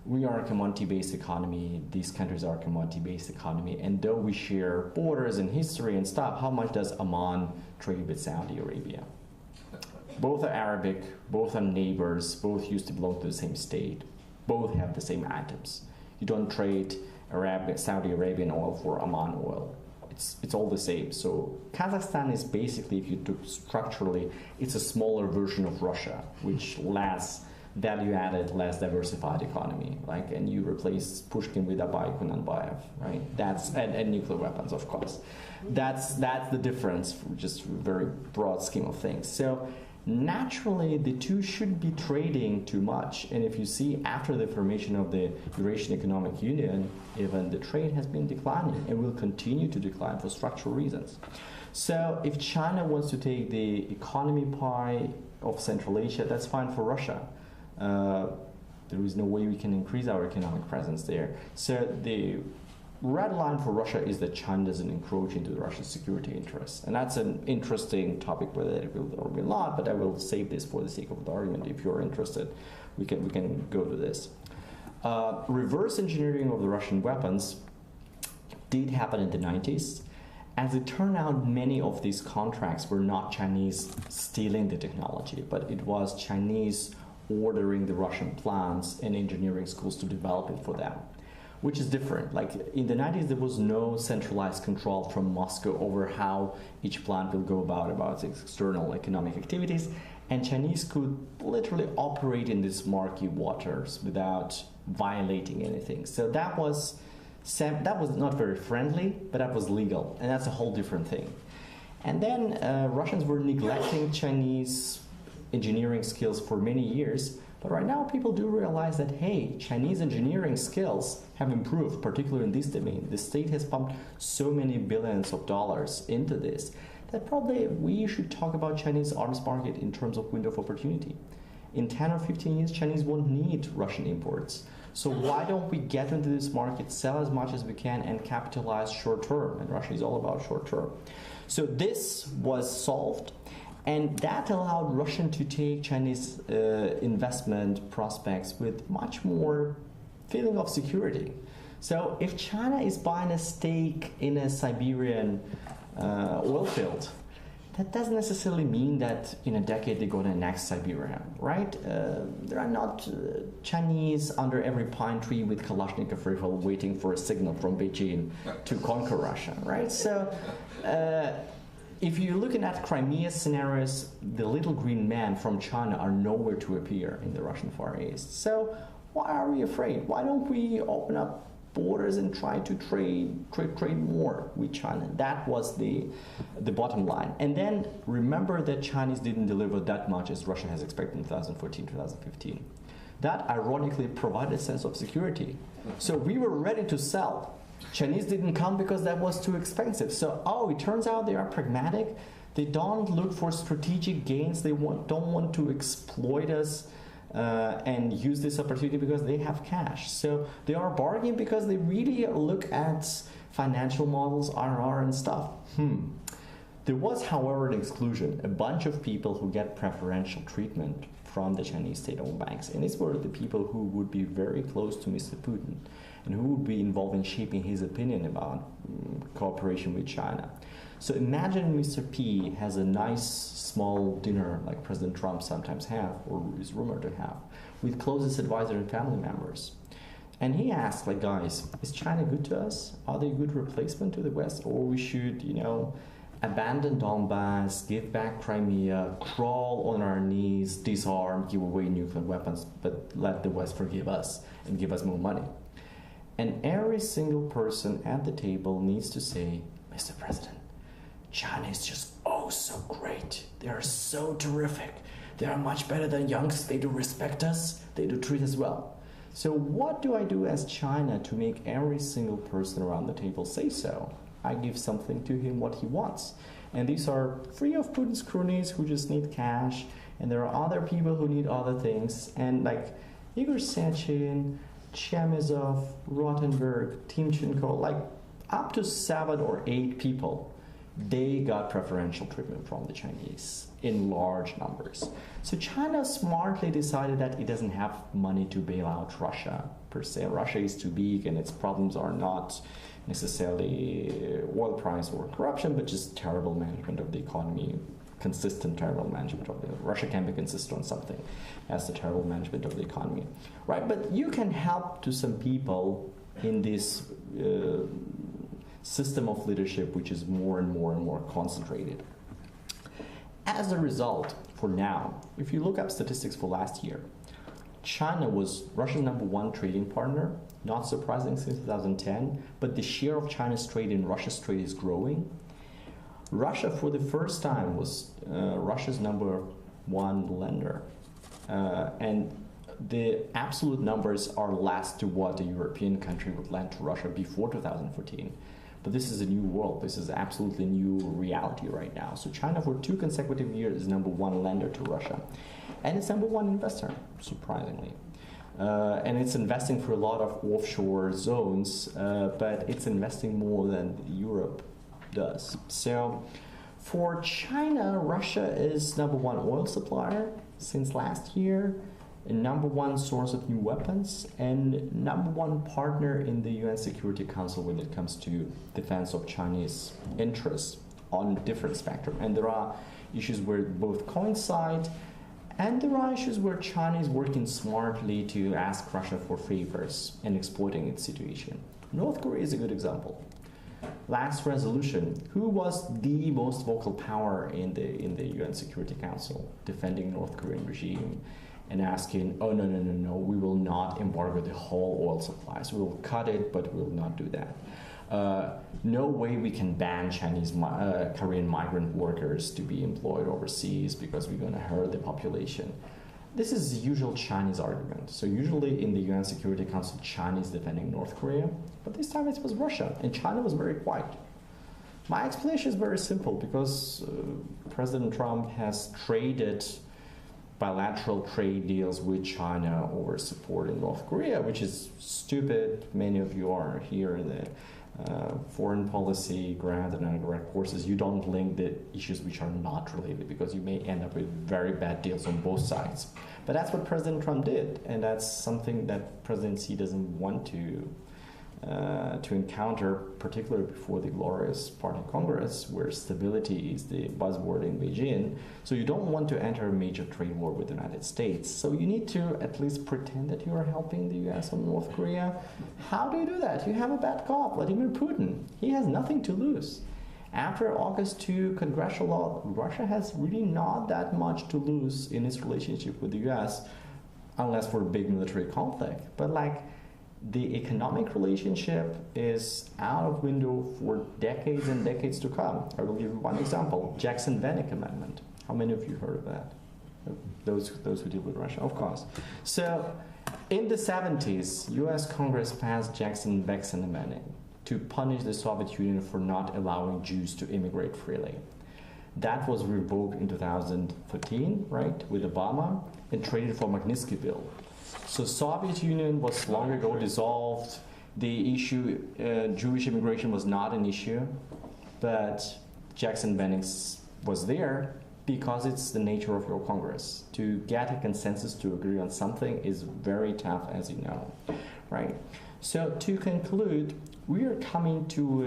we are a commodity-based economy, these countries are a commodity-based economy, and though we share borders and history and stuff, how much does Oman trade with Saudi Arabia? Both are Arabic, both are neighbors, both used to belong to the same state, both have the same items. You don't trade Saudi Arabian oil for Oman oil. It's all the same. So Kazakhstan is basically, if you look structurally, it's a smaller version of Russia, which less value-added, less diversified economy. And you replace Pushkin with Abay Kunanbayev, right? And nuclear weapons, of course. That's the difference, just a very broad scheme of things. So naturally, the two shouldn't be trading too much. And if you see after the formation of the Eurasian Economic Union, even the trade has been declining and will continue to decline for structural reasons. So if China wants to take the economy pie of Central Asia, that's fine for Russia. There is no way we can increase our economic presence there. So the red line for Russia is that China doesn't encroach into the Russian security interests. And that's an interesting topic, whether it will or will not, but I will save this for the sake of the argument. If you're interested, we can go to this. Reverse engineering of the Russian weapons did happen in the 90s. As it turned out, many of these contracts were not Chinese stealing the technology, but it was Chinese ordering the Russian plants and engineering schools to develop it for them, which is different. In the 90s, there was no centralized control from Moscow over how each plant will go about its external economic activities, and Chinese could literally operate in these murky waters without violating anything. So that was not very friendly, but that was legal, and that's a whole different thing. And then Russians were neglecting Chinese engineering skills for many years, but right now people do realize that, hey, Chinese engineering skills have improved, particularly in this domain. The state has pumped so many billions of dollars into this that probably we should talk about Chinese arms market in terms of window of opportunity. In 10 or 15 years, Chinese won't need Russian imports. So why don't we get into this market, sell as much as we can, and capitalize short term? And Russia is all about short term. So this was solved. And that allowed Russia to take Chinese investment prospects with much more feeling of security. So if China is buying a stake in a Siberian oil field, that doesn't necessarily mean that in a decade they're going to annex Siberia, right? There are not Chinese under every pine tree with Kalashnikov rifle waiting for a signal from Beijing to conquer Russia, right? So if you're looking at Crimea scenarios, the little green men from China are nowhere to appear in the Russian Far East. So why are we afraid? Why don't we open up borders and try to trade more with China? That was the bottom line. And then remember that Chinese didn't deliver that much as Russia has expected in 2014, 2015. That ironically provided a sense of security. So we were ready to sell. Chinese didn't come because that was too expensive. So, it turns out they are pragmatic. They don't look for strategic gains. They don't want to exploit us and use this opportunity because they have cash. So they are bargaining because they really look at financial models, RR and stuff. There was, however, an exclusion, a bunch of people who get preferential treatment from the Chinese state-owned banks. And these were the people who would be very close to Mr. Putin and who would be involved in shaping his opinion about cooperation with China. So imagine Mr. P has a nice small dinner like President Trump sometimes have, or is rumored to have, with closest advisor and family members. And he asked, like, guys, is China good to us? Are they a good replacement to the West? Or we should, abandon Donbass, give back Crimea, crawl on our knees, disarm, give away nuclear weapons, but let the West forgive us and give us more money. And every single person at the table needs to say, Mr. President, China is just oh so great. They are so terrific. They are much better than youngs. They do respect us. They do treat us well. So what do I do as China to make every single person around the table say so? I give something to him what he wants. And these are free of Putin's cronies who just need cash. And there are other people who need other things. And like Igor Sechin, Chemezov, Rottenberg, Timchenko, like up to 7 or 8 people, they got preferential treatment from the Chinese in large numbers. So China smartly decided that it doesn't have money to bail out Russia per se. Russia is too big and its problems are not necessarily oil price or corruption, but just terrible management of the economy, consistent terrible management of the Russia can be consistent on something as the terrible management of the economy, right? But you can help to some people in this system of leadership, which is more and more and more concentrated. As a result, for now, if you look up statistics for last year, China was Russia's #1 trading partner, not surprising since 2010, but the share of China's trade in Russia's trade is growing. Russia, for the first time, was Russia's #1 lender. And the absolute numbers are less to what a European country would lend to Russia before 2014. But this is a new world. This is absolutely new reality right now. So China, for 2 consecutive years, is #1 lender to Russia. And it's #1 investor, surprisingly. And it's investing for a lot of offshore zones, but it's investing more than Europe does. So for China, Russia is #1 oil supplier since last year, #1 source of new weapons, and #1 partner in the UN Security Council when it comes to defense of Chinese interests on a different spectrum. And there are issues where both coincide, and there are issues where China is working smartly to ask Russia for favors and exploiting its situation. North Korea is a good example. Last resolution, who was the most vocal power in the UN Security Council defending North Korean regime and asking, oh, no, we will not embargo the whole oil supplies. We will cut it, but we will not do that. No way we can ban Chinese Korean migrant workers to be employed overseas because we're going to hurt the population. This is the usual Chinese argument. So usually in the UN Security Council, China is defending North Korea, but this time it was Russia, and China was very quiet. My explanation is very simple, because President Trump has traded bilateral trade deals with China over supporting North Korea, which is stupid. Many of you are here in the foreign policy grad and undergrad courses. You don't link the issues which are not related, because you may end up with very bad deals on both sides. But that's what President Trump did, and that's something that President Xi doesn't want to encounter, particularly before the glorious Party Congress, where stability is the buzzword in Beijing. So you don't want to enter a major trade war with the United States. So you need to at least pretend that you are helping the US on North Korea. How do you do that? You have a bad cop, Vladimir Putin. He has nothing to lose. After August 2 congressional law, Russia has really not that much to lose in its relationship with the US, unless for a big military conflict. But the economic relationship is out of window for decades and decades to come. I will give you one example: Jackson-Vanik Amendment. How many of you heard of that? Those who deal with Russia, of course. So, in the 70s, U.S. Congress passed Jackson-Vanik Amendment to punish the Soviet Union for not allowing Jews to immigrate freely. That was revoked in 2013, right, with Obama, and traded for Magnitsky Bill. So Soviet Union was long ago dissolved. The issue, Jewish immigration was not an issue, but Jackson-Bennings was there because it's the nature of your Congress. To get a consensus to agree on something is very tough, as you know, right? So to conclude, we are coming to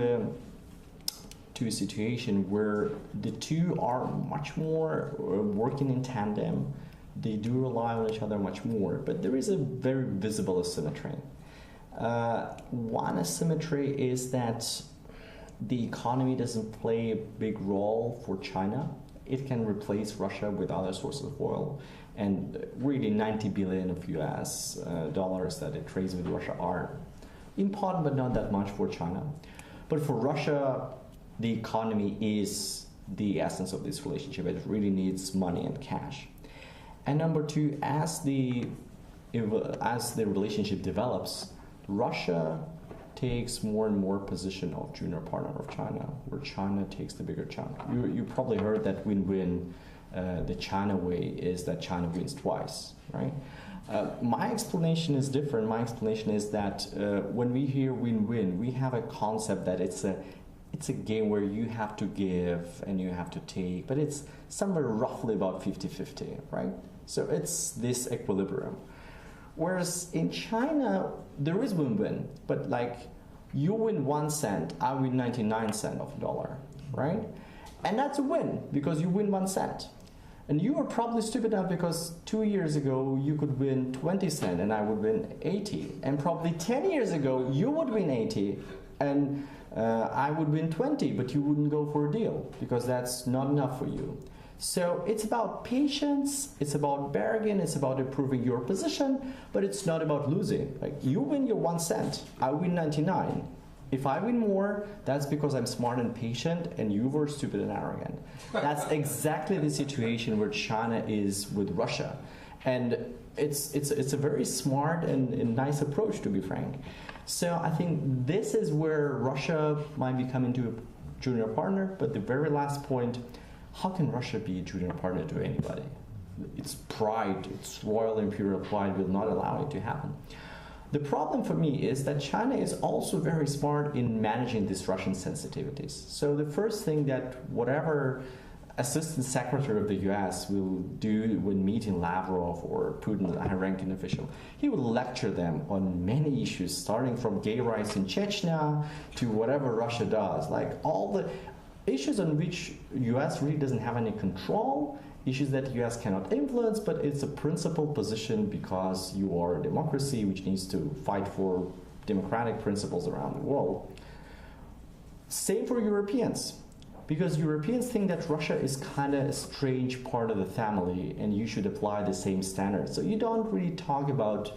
a situation where the two are much more working in tandem. They do rely on each other much more, but there is a very visible asymmetry. One asymmetry is that the economy doesn't play a big role for China. It can replace Russia with other sources of oil, and really 90 billion of US dollars that it trades with Russia are important, but not that much for China. But for Russia, the economy is the essence of this relationship. It really needs money and cash. And number two, as the relationship develops, Russia takes more and more position of junior partner of China, where China takes the bigger chunk. You probably heard that Winwin, the China way, is that China wins twice, right? My explanation is different. My explanation is that when we hear win-win, we have a concept that it's a game where you have to give and you have to take, but it's somewhere roughly about 50-50, right? So it's this equilibrium. Whereas in China, there is win-win, but like you win 1 cent, I win 99 cents of a dollar, right? And that's a win because you win 1 cent. And you are probably stupid enough because 2 years ago you could win 20 cents and I would win 80. And probably 10 years ago you would win 80 and I would win 20, but you wouldn't go for a deal because that's not enough for you. So it's about patience, it's about bargain, it's about improving your position, but it's not about losing. Like you win your 1 cent, I win 99. If I win more, that's because I'm smart and patient and you were stupid and arrogant. That's exactly the situation where China is with Russia. And it's a very smart and nice approach, to be frank. So I think this is where Russia might be coming to a junior partner, but the very last point, how can Russia be a junior partner to anybody? Its pride, its royal imperial pride will not allow it to happen. The problem for me is that China is also very smart in managing these Russian sensitivities. So the first thing that whatever Assistant Secretary of the US will do when meeting Lavrov or Putin, a high-ranking official, he will lecture them on many issues, starting from gay rights in Chechnya to whatever Russia does, like all the issues on which US really doesn't have any control, issues that US cannot influence, but it's a principled position because you are a democracy which needs to fight for democratic principles around the world. Same for Europeans, because Europeans think that Russia is kind of a strange part of the family and you should apply the same standards. So you don't really talk about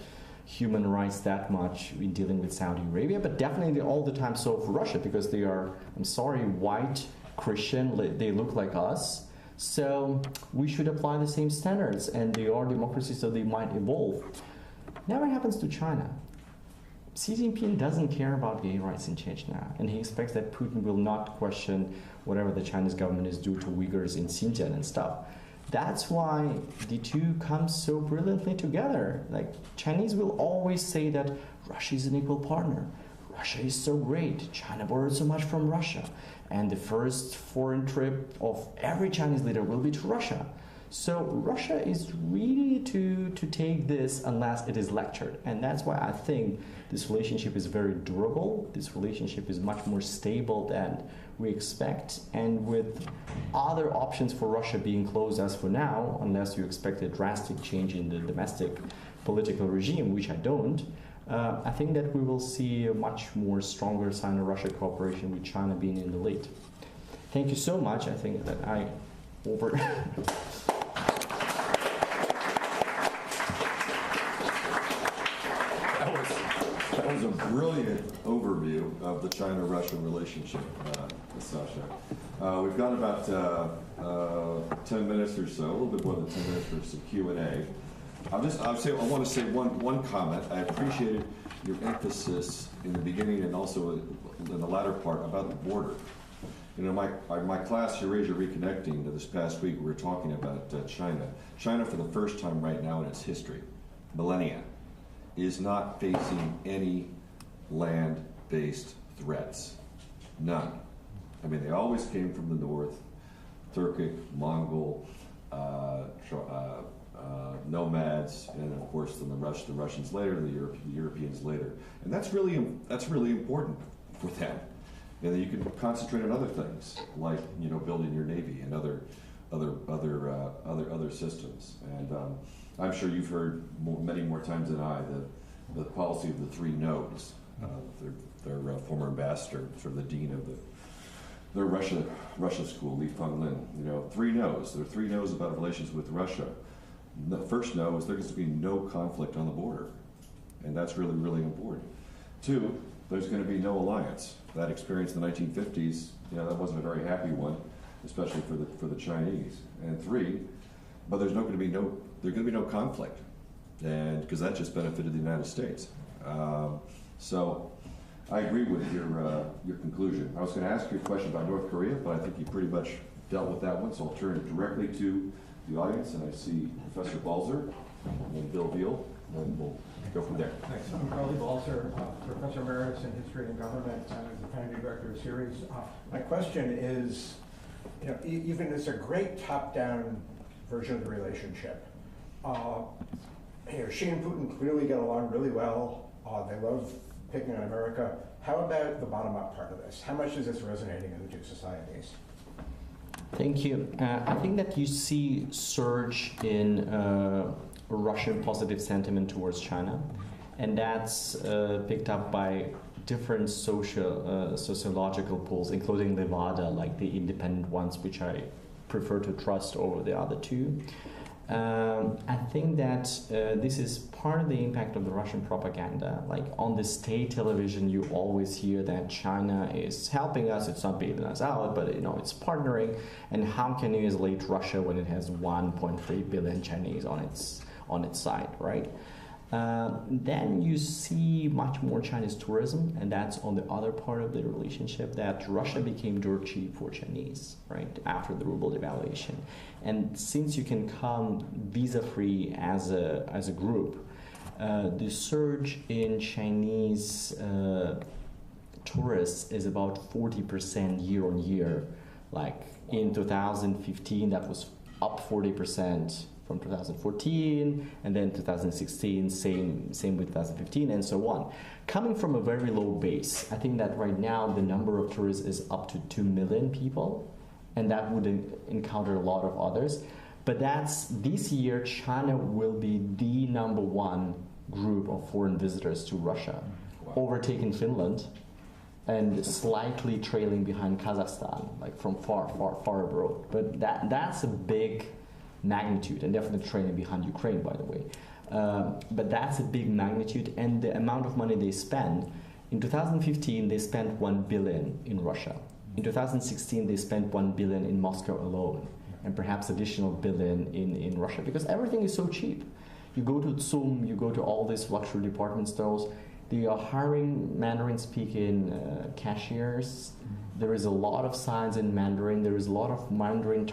human rights that much in dealing with Saudi Arabia, but definitely all the time so for Russia because they are, I'm sorry, white, Christian, they look like us. So we should apply the same standards and they are democracies so they might evolve. Never happens to China. Xi Jinping doesn't care about gay rights in Chechnya and he expects that Putin will not question whatever the Chinese government is doing to Uyghurs in Xinjiang and stuff. That's why the two come so brilliantly together. Like Chinese will always say that Russia is an equal partner. Russia is so great. China borrowed so much from Russia. And the first foreign trip of every Chinese leader will be to Russia. So Russia is really to take this unless it is lectured. And that's why I think this relationship is very durable. This relationship is much more stable than we expect. And with other options for Russia being closed as for now, unless you expect a drastic change in the domestic political regime, which I don't, I think that we will see a much more stronger Sino-Russia cooperation with China being in the lead. Thank you so much. I think that I over... That was a brilliant overview of the China-Russia relationship, Sasha. We've got about 10 minutes or so, a little bit more than 10 minutes for some Q&A. I want to say one comment. I appreciated your emphasis in the beginning and also in the latter part about the border. You know, my class, Eurasia Reconnecting, this past week, we were talking about China. China, for the first time right now in its history, millennia, is not facing any land-based threats. None. I mean, they always came from the north, Turkic, Mongol, nomads, and of course then the Russians later, the Europeans later. And that's really important for them. And then you can concentrate on other things, like, you know, building your navy and other systems. And I'm sure you've heard many more times than I the policy of the three no's. Their former ambassador, sort of the dean of their Russia school, Li Fenglin. You know, three no's. There are three no's about relations with Russia. The first no is there's going to be no conflict on the border, and that's really, really important. Two, there's going to be no alliance. That experience in the 1950s, you know, that wasn't a very happy one, especially for the Chinese. And three, but there's going to be no conflict, and because that just benefited the United States. So I agree with your conclusion. I was going to ask you a question about North Korea, but I think you pretty much dealt with that one, so I'll turn it directly to the audience, and I see Professor Balzer and Bill Veal, and we'll go from there. Thanks. I'm Charlie Balzer, Professor Emeritus in History and Government, and the Founding Director of CERES. My question is, you know, even it's a great top-down version of the relationship. You know, Xi and Putin clearly get along really well. They love picking on America. How about the bottom-up part of this? How much is this resonating in the two societies? Thank you. I think that you see surge in Russian positive sentiment towards China, and that's picked up by different sociological polls, including Levada, like the independent ones, which I prefer to trust over the other two. I think that this is part of the impact of the Russian propaganda. Like on the state television, you always hear that China is helping us, it's not bailing us out, but you know, it's partnering. And how can you isolate Russia when it has 1.3 billion Chinese on its side, right? Then you see much more Chinese tourism, and that's on the other part of the relationship, that Russia became dirt cheap for Chinese, right, after the ruble devaluation. And since you can come visa-free as a group, the surge in Chinese tourists is about 40% year on year. Like in 2015, that was up 40%. From 2014, and then 2016, same with 2015, and so on. Coming from a very low base, I think that right now the number of tourists is up to 2 million people, and that would encounter a lot of others. But this year, China will be the #1 group of foreign visitors to Russia, overtaking Finland, and slightly trailing behind Kazakhstan, like from far abroad. But that's a big magnitude, and definitely trailing behind Ukraine, by the way. But that's a big magnitude, and the amount of money they spend. In 2015, they spent 1 billion in Russia. In 2016, they spent 1 billion in Moscow alone, and perhaps additional billion in Russia, because everything is so cheap. You go to Tsum, you go to all these luxury department stores, they are hiring Mandarin-speaking cashiers. There is a lot of signs in Mandarin. There is a lot of Mandarin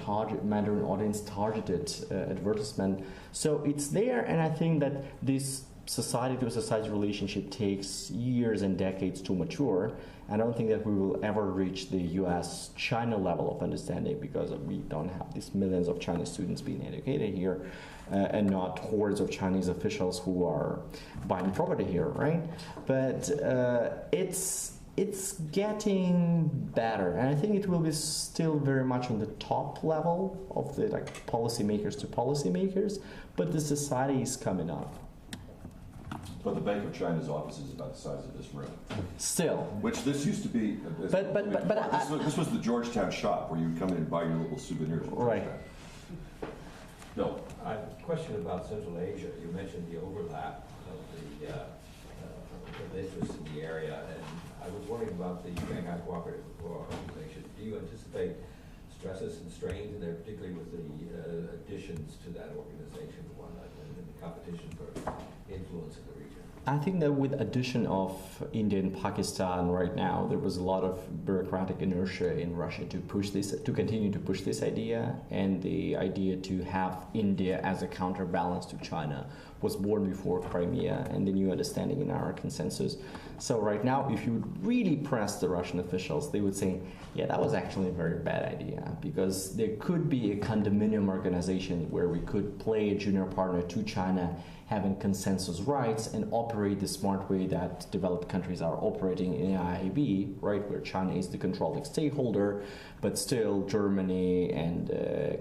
audience targeted advertisement. So it's there, and I think that this society-to-society relationship takes years and decades to mature. I don't think that we will ever reach the US-China level of understanding, because we don't have these millions of Chinese students being educated here, and not hordes of Chinese officials who are buying property here, right? But it's getting better, and I think it will be still very much on the top level of the policymakers to policymakers, but the society is coming up. But the Bank of China's office is about the size of this room. Still. Which this used to be. This was the Georgetown shop where you would come in and buy your little souvenirs. Right. No. Question about Central Asia. You mentioned the overlap of the interests in the area, and I was wondering about the Shanghai Cooperative Organization. Do you anticipate stresses and strains in there, particularly with the additions to that organization and whatnot, and the competition for influence in the region? I think that with addition of India and Pakistan right now, there was a lot of bureaucratic inertia in Russia to push this, to continue to push this idea, and the idea to have India as a counterbalance to China was born before Crimea and the new understanding in our consensus. So right now, if you would really press the Russian officials, they would say, yeah, that was actually a very bad idea, because there could be a condominium organization where we could play a junior partner to China, having consensus rights and operate the smart way that developed countries are operating in IAB, right, where China is the controlling stakeholder, but still Germany and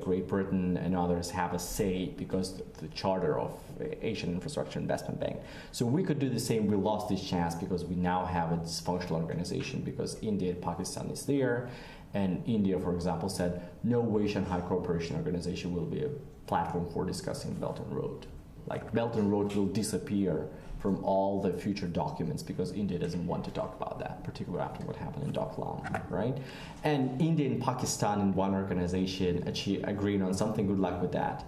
Great Britain and others have a say because of the charter of Asian Infrastructure Investment Bank. So we could do the same. We lost this chance because we now have a dysfunctional organization because India and Pakistan is there, and India, for example, said no way Shanghai Cooperation Organization will be a platform for discussing Belt and Road. Like Belt and Road will disappear from all the future documents because India doesn't want to talk about that, particularly after what happened in Doklam, right? And India and Pakistan in one organization agreeing on something. Good luck with that.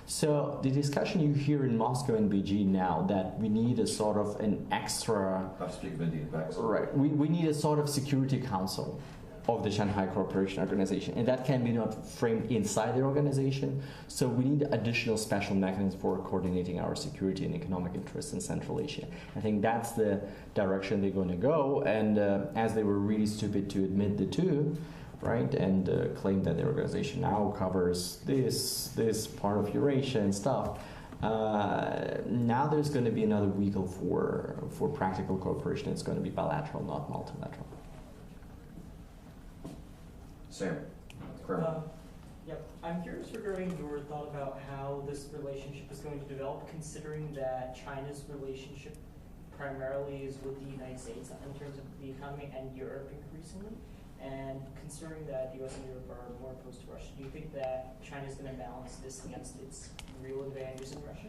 So the discussion you hear in Moscow and Beijing now that we need a sort of an extra... I speak of India and Pakistan. Right. We need a sort of security council of the Shanghai Cooperation Organization, and that can be not framed inside the organization. So we need additional special mechanisms for coordinating our security and economic interests in Central Asia. I think that's the direction they're going to go, and as they were really stupid to admit the two, right, and claim that the organization now covers this part of Eurasia and stuff. Now there's going to be another vehicle for practical cooperation. It's going to be bilateral, not multilateral. Sam. Yep. I'm curious regarding your thought about how this relationship is going to develop, considering that China's relationship primarily is with the United States in terms of the economy and Europe increasingly, and considering that the US and Europe are more opposed to Russia, do you think that China is going to balance this against its real advantages in Russia?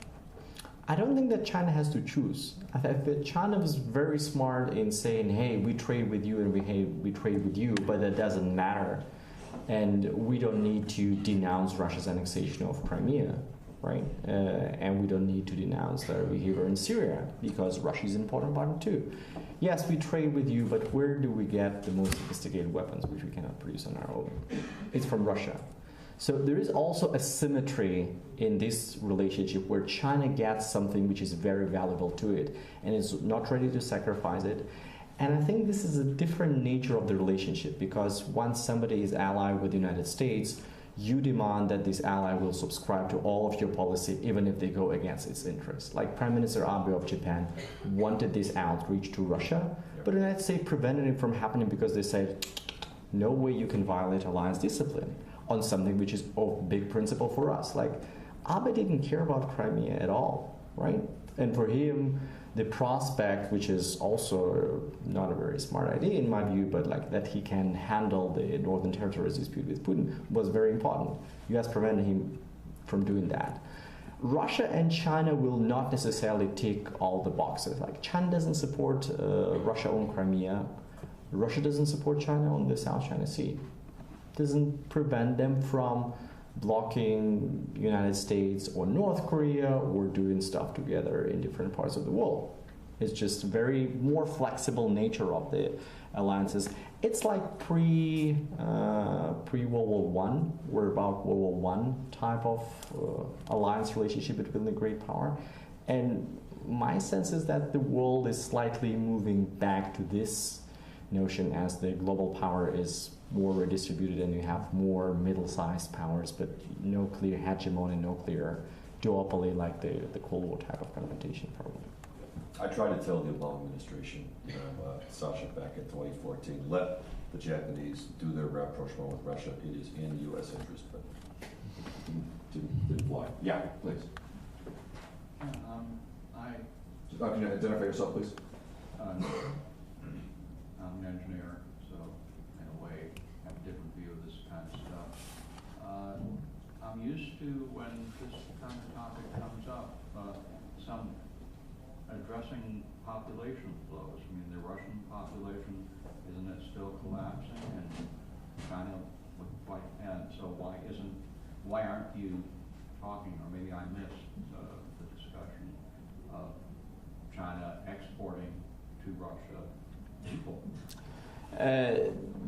I don't think that China has to choose. I think that China was very smart in saying, hey, we trade with you and we trade with you, but that doesn't matter. And we don't need to denounce Russia's annexation of Crimea, right? And we don't need to denounce their behavior in Syria because Russia is an important partner too. Yes, we trade with you, but where do we get the most sophisticated weapons which we cannot produce on our own? It's from Russia. So there is also a symmetry in this relationship where China gets something which is very valuable to it and is not ready to sacrifice it. And I think this is a different nature of the relationship because once somebody is allied with the United States, you demand that this ally will subscribe to all of your policy even if they go against its interests. Like Prime Minister Abe of Japan wanted this outreach to Russia, but the United States prevented it from happening because they said, no way you can violate alliance discipline on something which is a big principle for us. Like, Abe didn't care about Crimea at all, right? And for him, the prospect, which is also not a very smart idea in my view, but like that he can handle the Northern Territories dispute with Putin was very important. US prevented him from doing that. Russia and China will not necessarily tick all the boxes. Like China doesn't support Russia on Crimea. Russia doesn't support China on the South China Sea. Doesn't prevent them from blocking United States or North Korea or doing stuff together in different parts of the world. It's just very more flexible nature of the alliances. It's like pre-World War I, we're about World War I type of alliance relationship between the great power. And my sense is that the world is slightly moving back to this notion as the global power is more redistributed and you have more middle-sized powers, but no clear hegemony, no clear duopoly like the Cold War type of confrontation probably. I tried to tell the Obama administration, Sasha, back in 2014, let the Japanese do their rapprochement with Russia. It is in U.S. interest, but didn't fly. Yeah, please. Can you identify yourself, please? I'm an engineer, so in a way, have a different view of this kind of stuff. I'm used to when this kind of topic comes up, some addressing population flows. I mean, the Russian population, isn't it still collapsing? And China and so why aren't you talking, or maybe I missed the discussion of China exporting to Russia people?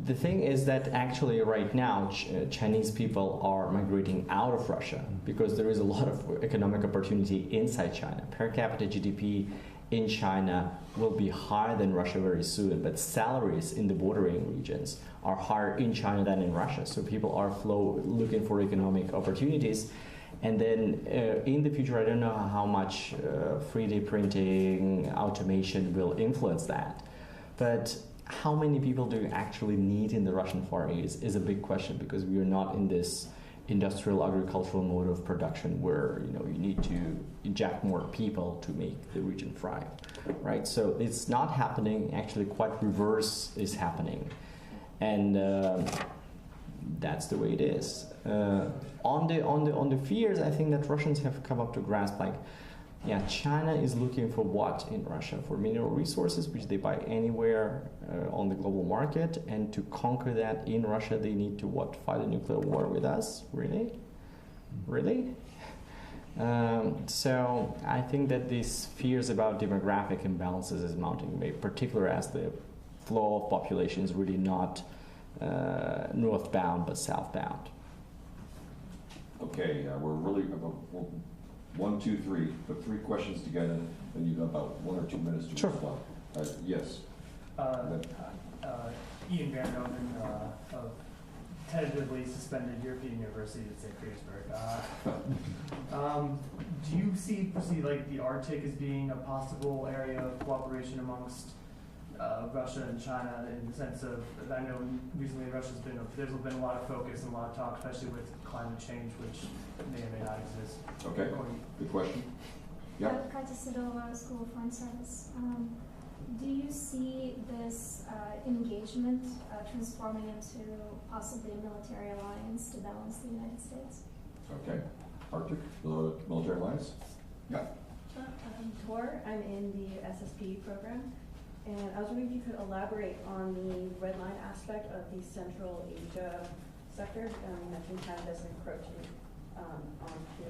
The thing is that actually right now Chinese people are migrating out of Russia because there is a lot of economic opportunity inside China. Per capita GDP in China will be higher than Russia very soon, but salaries in the bordering regions are higher in China than in Russia. So people are looking for economic opportunities. And then in the future, I don't know how much 3D printing, automation will influence that. But how many people do you actually need in the Russian Far East is a big question, because we are not in this industrial agricultural mode of production where you need to inject more people to make the region thrive, right? So it's not happening. Actually, quite reverse is happening, and that's the way it is. On the fears, I think that Russians have come up to grasp, like, yeah, China is looking for what in Russia? For mineral resources, which they buy anywhere on the global market, and to conquer that in Russia, they need to what? Fight a nuclear war with us? Really? Really? So I think that these fears about demographic imbalances is mounting, particularly as the flow of population is really not northbound but southbound. Okay, we're really about 1, 2, 3. Put 3 questions together, and you've got about 1 or 2 minutes to respond. Yes. Ian Van Noven of tentatively suspended European University at St. Petersburg. Do you foresee like the Arctic as being a possible area of cooperation amongst Russia and China, in the sense of, I know recently there's been a lot of focus and a lot of talk, especially with climate change, which may or may not exist. Okay, good question. Yeah. Katya Sidova, School of Foreign Service. Do you see this engagement transforming into possibly a military alliance to balance the United States? Okay. Arctic, the military alliance? Yeah. Sure. Tor, I'm in the SSP program. And I was wondering if you could elaborate on the red line aspect of the Central Asia sector. You mentioned Canada's encroaching on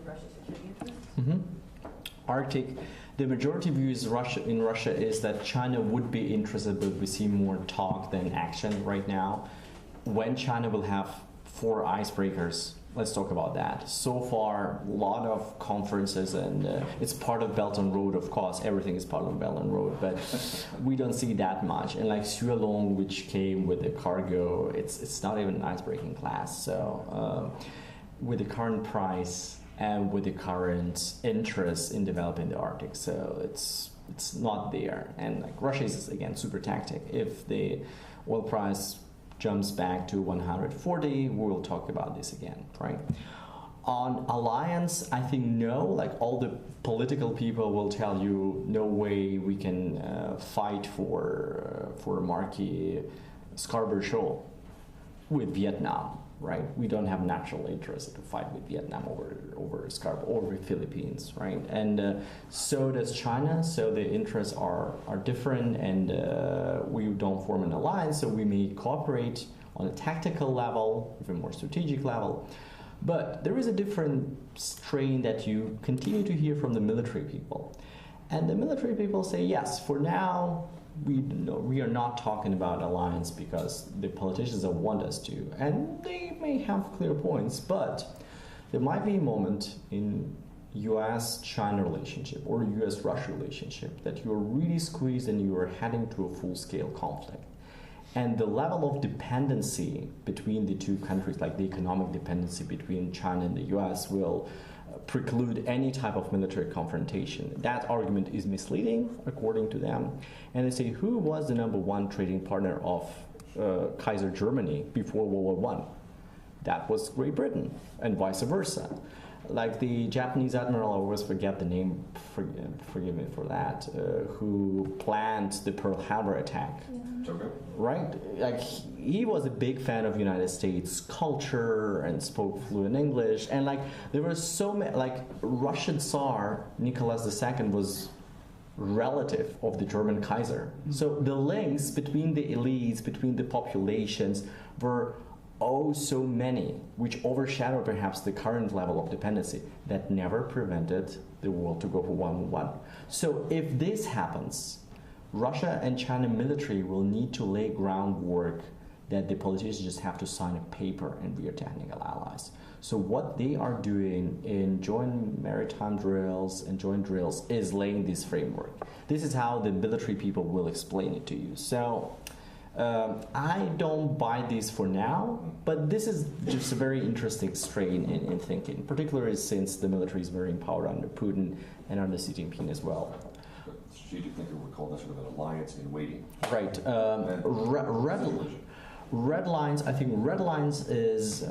Russia's security interests. Mm-hmm. Arctic, the majority view in Russia is that China would be interested, but we see more talk than action right now. When China will have 4 icebreakers, let's talk about that. So far, a lot of conferences, and it's part of Belt and Road, of course. Everything is part of Belt and Road, but we don't see that much. And like Sualong, which came with the cargo, it's not even an icebreaking class. So with the current price and with the current interest in developing the Arctic, so it's not there. And like Russia is again super tactic. If the oil price jumps back to 140, we will talk about this again, right? On alliance, I think no, like all the political people will tell you, no way we can fight for a marquee Scarborough Shoal with Vietnam, right? We don't have natural interest to fight with Vietnam over Scarborough or with Philippines, right? And so does China, so the interests are different, and we don't form an alliance, so we may cooperate on a tactical level, even more strategic level. But there is a different strain that you continue to hear from the military people. And the military people say, yes, for now, we are not talking about alliance because the politicians don't want us to. And they may have clear points, but there might be a moment in US-China relationship or US-Russia relationship that you're really squeezed and you are heading to a full-scale conflict. And the level of dependency between the two countries, like the economic dependency between China and the US, will preclude any type of military confrontation. That argument is misleading, according to them. And they say, who was the #1 trading partner of Kaiser Germany before World War I? That was Great Britain, and vice versa. Like the Japanese admiral, I always forget the name, forgive me for that, who planned the Pearl Harbor attack. Yeah. Okay. Right? Like he was a big fan of United States culture and spoke fluent English, and like there were so many, like Russian Tsar Nicholas II was relative of the German Kaiser. So the links between the elites, between the populations were oh so many, which overshadow perhaps the current level of dependency, that never prevented the world to go for 1-1. So if this happens, Russia and China military will need to lay groundwork that the politicians just have to sign a paper and we are technical allies. So what they are doing in joint maritime drills and joint drills is laying this framework. This is how the military people will explain it to you. So I don't buy this for now, but this is just a very interesting strain in thinking, particularly since the military is very empowered under Putin and under Xi Jinping as well. The strategic thinker would call that sort of an alliance in waiting. Right. Red lines, I think red lines is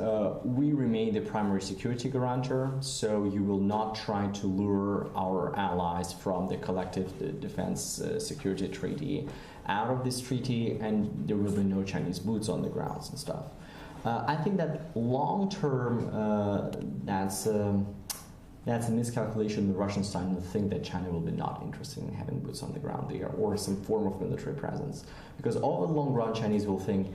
we remain the primary security guarantor, so you will not try to lure our allies from the collective defense security treaty out of this treaty, and there will be no Chinese boots on the grounds and stuff. I think that long term, that's a miscalculation the Russian side to think that China will be not interested in having boots on the ground there or some form of military presence. Because all the long run, Chinese will think,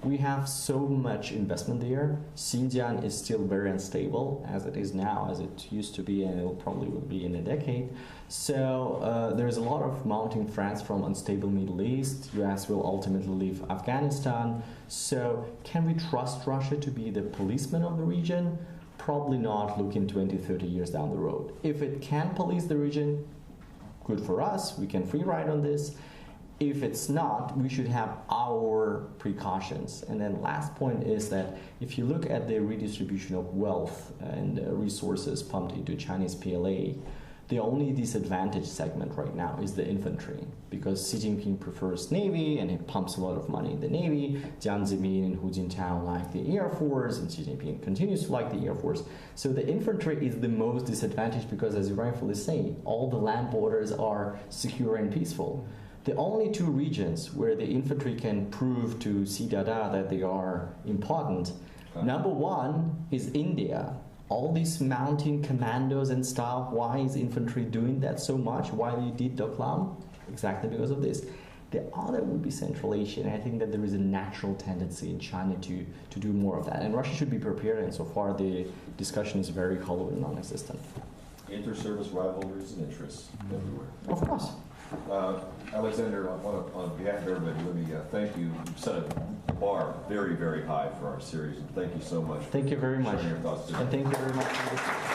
we have so much investment there. Xinjiang is still very unstable as it is now, as it used to be, and it probably will be in a decade. So there's a lot of mounting threats from unstable Middle East. US will ultimately leave Afghanistan. So can we trust Russia to be the policeman of the region? Probably not, looking 20, 30 years down the road. If it can police the region, good for us, we can free ride on this. If it's not, we should have our precautions. And then last point is that if you look at the redistribution of wealth and resources pumped into Chinese PLA, the only disadvantaged segment right now is the infantry, because Xi Jinping prefers Navy and he pumps a lot of money in the Navy. Jiang Zemin and Hu Jintao like the Air Force, and Xi Jinping continues to like the Air Force. So the infantry is the most disadvantaged because, as you rightfully say, all the land borders are secure and peaceful. The only two regions where the infantry can prove to Xi Dada that they are important, number one is India. All these mountain commandos and stuff, why is infantry doing that so much? Why you did Doklam? Exactly because of this. The other would be Central Asia, and I think that there is a natural tendency in China to do more of that. And Russia should be prepared, and so far the discussion is very hollow and non-existent. Inter-service rivalries and interests everywhere. Of course. Alexander, on behalf of everybody, let me thank you. You've set a bar very, very high for our series, and thank you so much. Thank you very much. Sharing your thoughts today. And thank you very much for this.